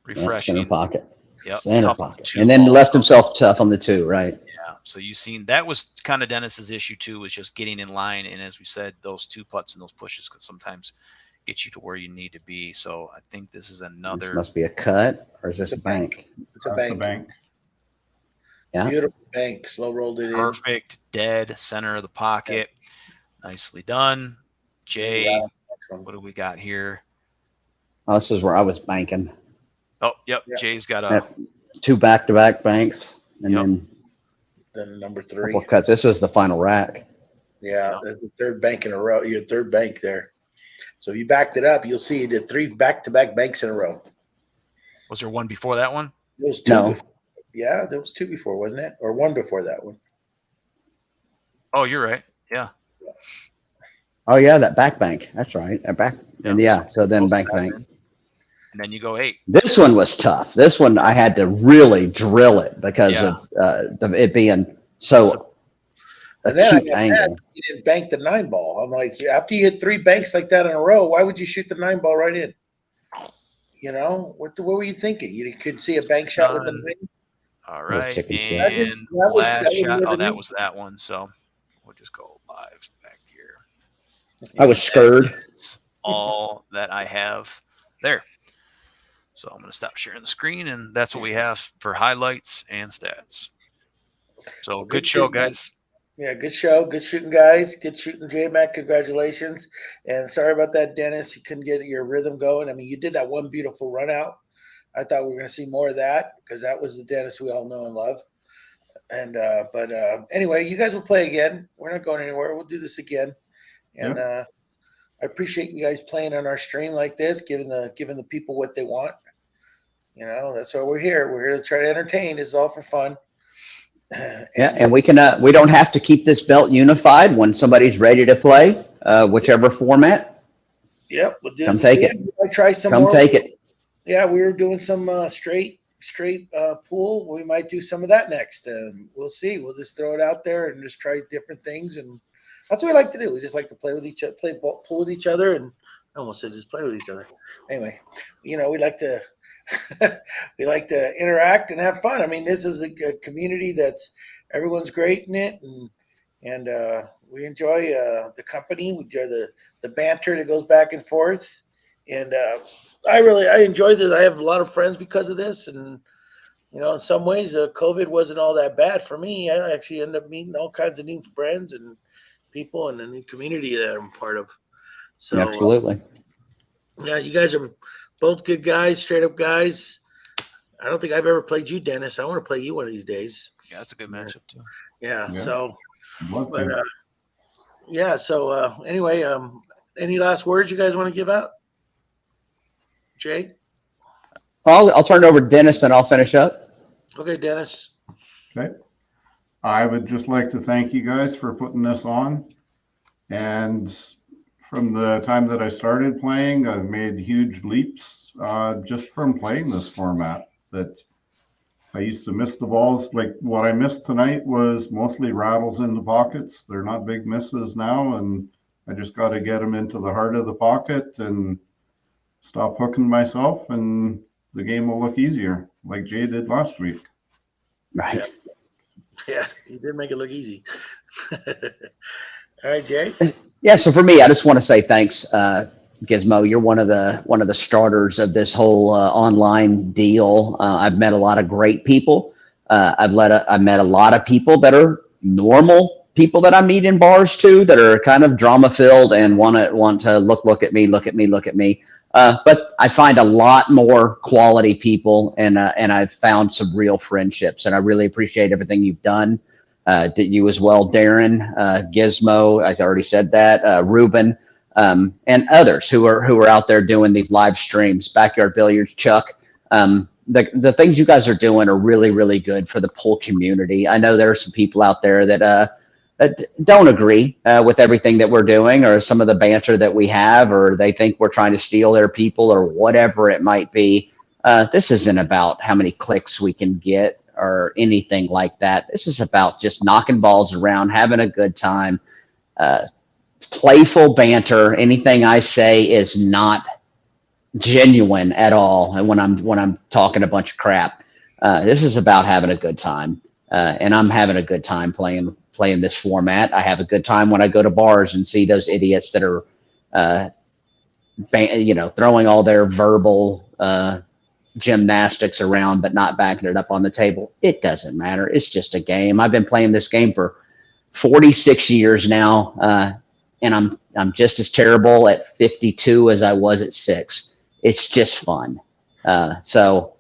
Refreshing. Center pocket. Yep. Center pocket. And then left himself tough on the 2, right? Yeah. So you've seen that was kind of Dennis's issue too, was just getting in line. And as we said, those 2 putts and those pushes could sometimes get you to where you need to be. So I think this is another. This must be a cut, or is this a bank? It's a bank. Yeah. Beautiful bank. Slow rolled it Perfect. Dead center of the pocket. Nicely done. Jay, what do we got here? Oh, this is where I was banking. Oh, yep. Jay's got a 2 back-to-back banks, and then number 3. couple cuts. This was the final rack. Yeah, that's the 3rd bank in a row. Your 3rd bank there. So if you backed it up, you'll see you did 3 back-to-back banks in a row. Was there one before that one? It was 2. No. Yeah, there was 2 before, wasn't it? Or 1 before that one. Oh, you're right. Yeah. Oh yeah, that back bank. That's right. That back. And so then bank. And then you go 8. This one was tough. This one I had to really drill it because of it being so And then acute angle. You didn't bank the 9 ball. I'm like, after you hit 3 banks like that in a row, why would you shoot the 9 ball right in? You know, what were you thinking? You could see a bank shot with the 9? All right. shot. And last shot. Oh, that was that one. So we'll just go live back here. I was scared. All that I have there. So I'm going to stop sharing the screen, and that's what we have for highlights and stats. So good show, guys. Yeah, good show. Good shooting, guys. Good shooting, JayMac. Congratulations. And sorry about that, Dennis. You couldn't get your rhythm going. I mean, you did that one beautiful run out. I thought we were going to see more of that because that was the Dennis we all know and love. And but anyway, you guys will play again. We're not going anywhere. We'll do this again. And I appreciate you guys playing on our stream like this, giving the people what they want. You know, that's why we're here. We're here to try to entertain. It's all for fun. And we can we don't have to keep this belt unified when somebody's ready to play, whichever format. Yep, we'll do. Come take it. Try some. Come take it. Yeah, we were doing some straight pool. We might do some of that next. We'll see. We'll just throw it out there and just try different things, and that's what we like to do. We just like to play with each other, play pool with each other, and I almost said just play with each other. Anyway, you know, we like to interact and have fun. I mean, this is a community that's everyone's great in it, and we enjoy the company. We enjoy the banter that goes back and forth, and I enjoy this. I have a lot of friends because of this, and you know, in some ways, COVID wasn't all that bad for me. I actually ended up meeting all kinds of new friends and people in the new community that I'm part of. So absolutely, yeah, you guys are both good guys, straight up guys. I don't think I've ever played you, Dennis. I want to play you one of these days. Yeah, that's a good matchup too. Yeah. So, but So anyway, any last words you guys want to give out? Jay? I'll turn it over to Dennis and I'll finish up. Okay, Dennis. Okay. I would just like to thank you guys for putting this on. And from the time that I started playing, I've made huge leaps just from playing this format. That I used to miss the balls. Like what I missed tonight was mostly rattles in the pockets. They're not big misses now, and I just got to get them into the heart of the pocket and stop hooking myself, and the game will look easier, like Jay did last week. Right. Yeah, you did make it look easy. All right, Jay. Yeah, so for me, I just want to say thanks, Gizmo. You're one of the starters of this whole online deal. I've met a lot of great people. I've met a lot of people that are normal people that I meet in bars too, that are kind of drama filled and want to look at me, look at me, look at me. But I find a lot more quality people, and I've found some real friendships, and I really appreciate everything you've done. You as well, Darren, Gizmo. I already said that. Ruben, and others who are out there doing these live streams. Backyard Billiards, Chuck. The things you guys are doing are really, really good for the pool community. I know there are some people out there that don't agree with everything that we're doing, or some of the banter that we have, or they think we're trying to steal their people, or whatever it might be. This isn't about how many clicks we can get or anything like that. This is about just knocking balls around, having a good time, playful banter. Anything I say is not genuine at all. And when I'm talking a bunch of crap, this is about having a good time. And I'm having a good time playing this format. I have a good time when I go to bars and see those idiots that are, throwing all their verbal gymnastics around, but not backing it up on the table. It doesn't matter. It's just a game. I've been playing this game for 46 years now, and I'm just as terrible at 52 as I was at 6. It's just fun. So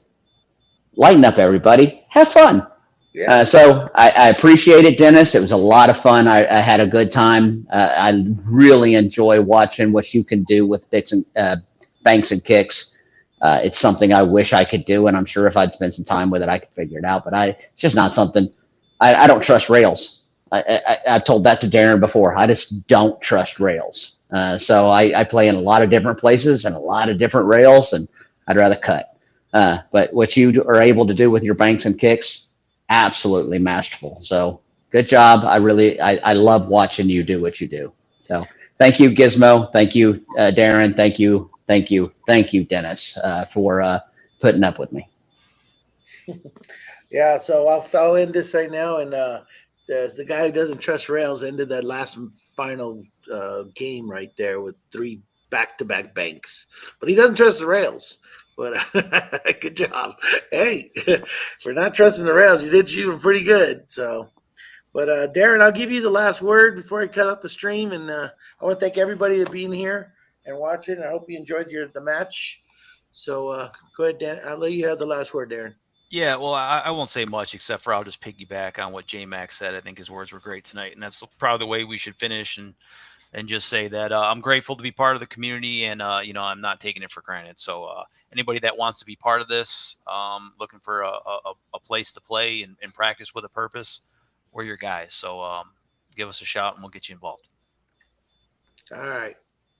lighten up, everybody. Have fun. Yeah. So I appreciate it, Dennis. It was a lot of fun. I had a good time. I really enjoy watching what you can do with banks and kicks. It's something I wish I could do, and I'm sure if I'd spend some time with it, I could figure it out. But it's just not something. I don't trust rails. I've told that to Darren before. I just don't trust rails. So I play in a lot of different places and a lot of different rails, and I'd rather cut. But what you are able to do with your banks and kicks, absolutely masterful. So good job. I love watching you do what you do. So thank you, Gizmo. Thank you, Darren. Thank you, Dennis, for putting up with me. Yeah, so I'll end this right now, and the guy who doesn't trust rails ended that last final game right there with 3 back-to-back banks, but he doesn't trust the rails. But good job. Hey, for not trusting the rails, you did shoot them pretty good. So, but Darren, I'll give you the last word before I cut out the stream, and I want to thank everybody for being here and watching. I hope you enjoyed the match. So go ahead, Dan. I'll let you have the last word, Darren. Yeah, well, I won't say much except for I'll just piggyback on what JayMac said. I think his words were great tonight, and that's probably the way we should finish and just say that I'm grateful to be part of the community, and I'm not taking it for granted. So anybody that wants to be part of this, looking for a place to play and practice with a purpose, we're your guys. So give us a shout, and we'll get you involved. All right.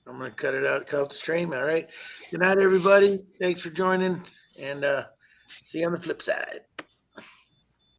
I'm going to cut out the stream. All right. Good night, everybody. Thanks for joining, and see you on the flip side.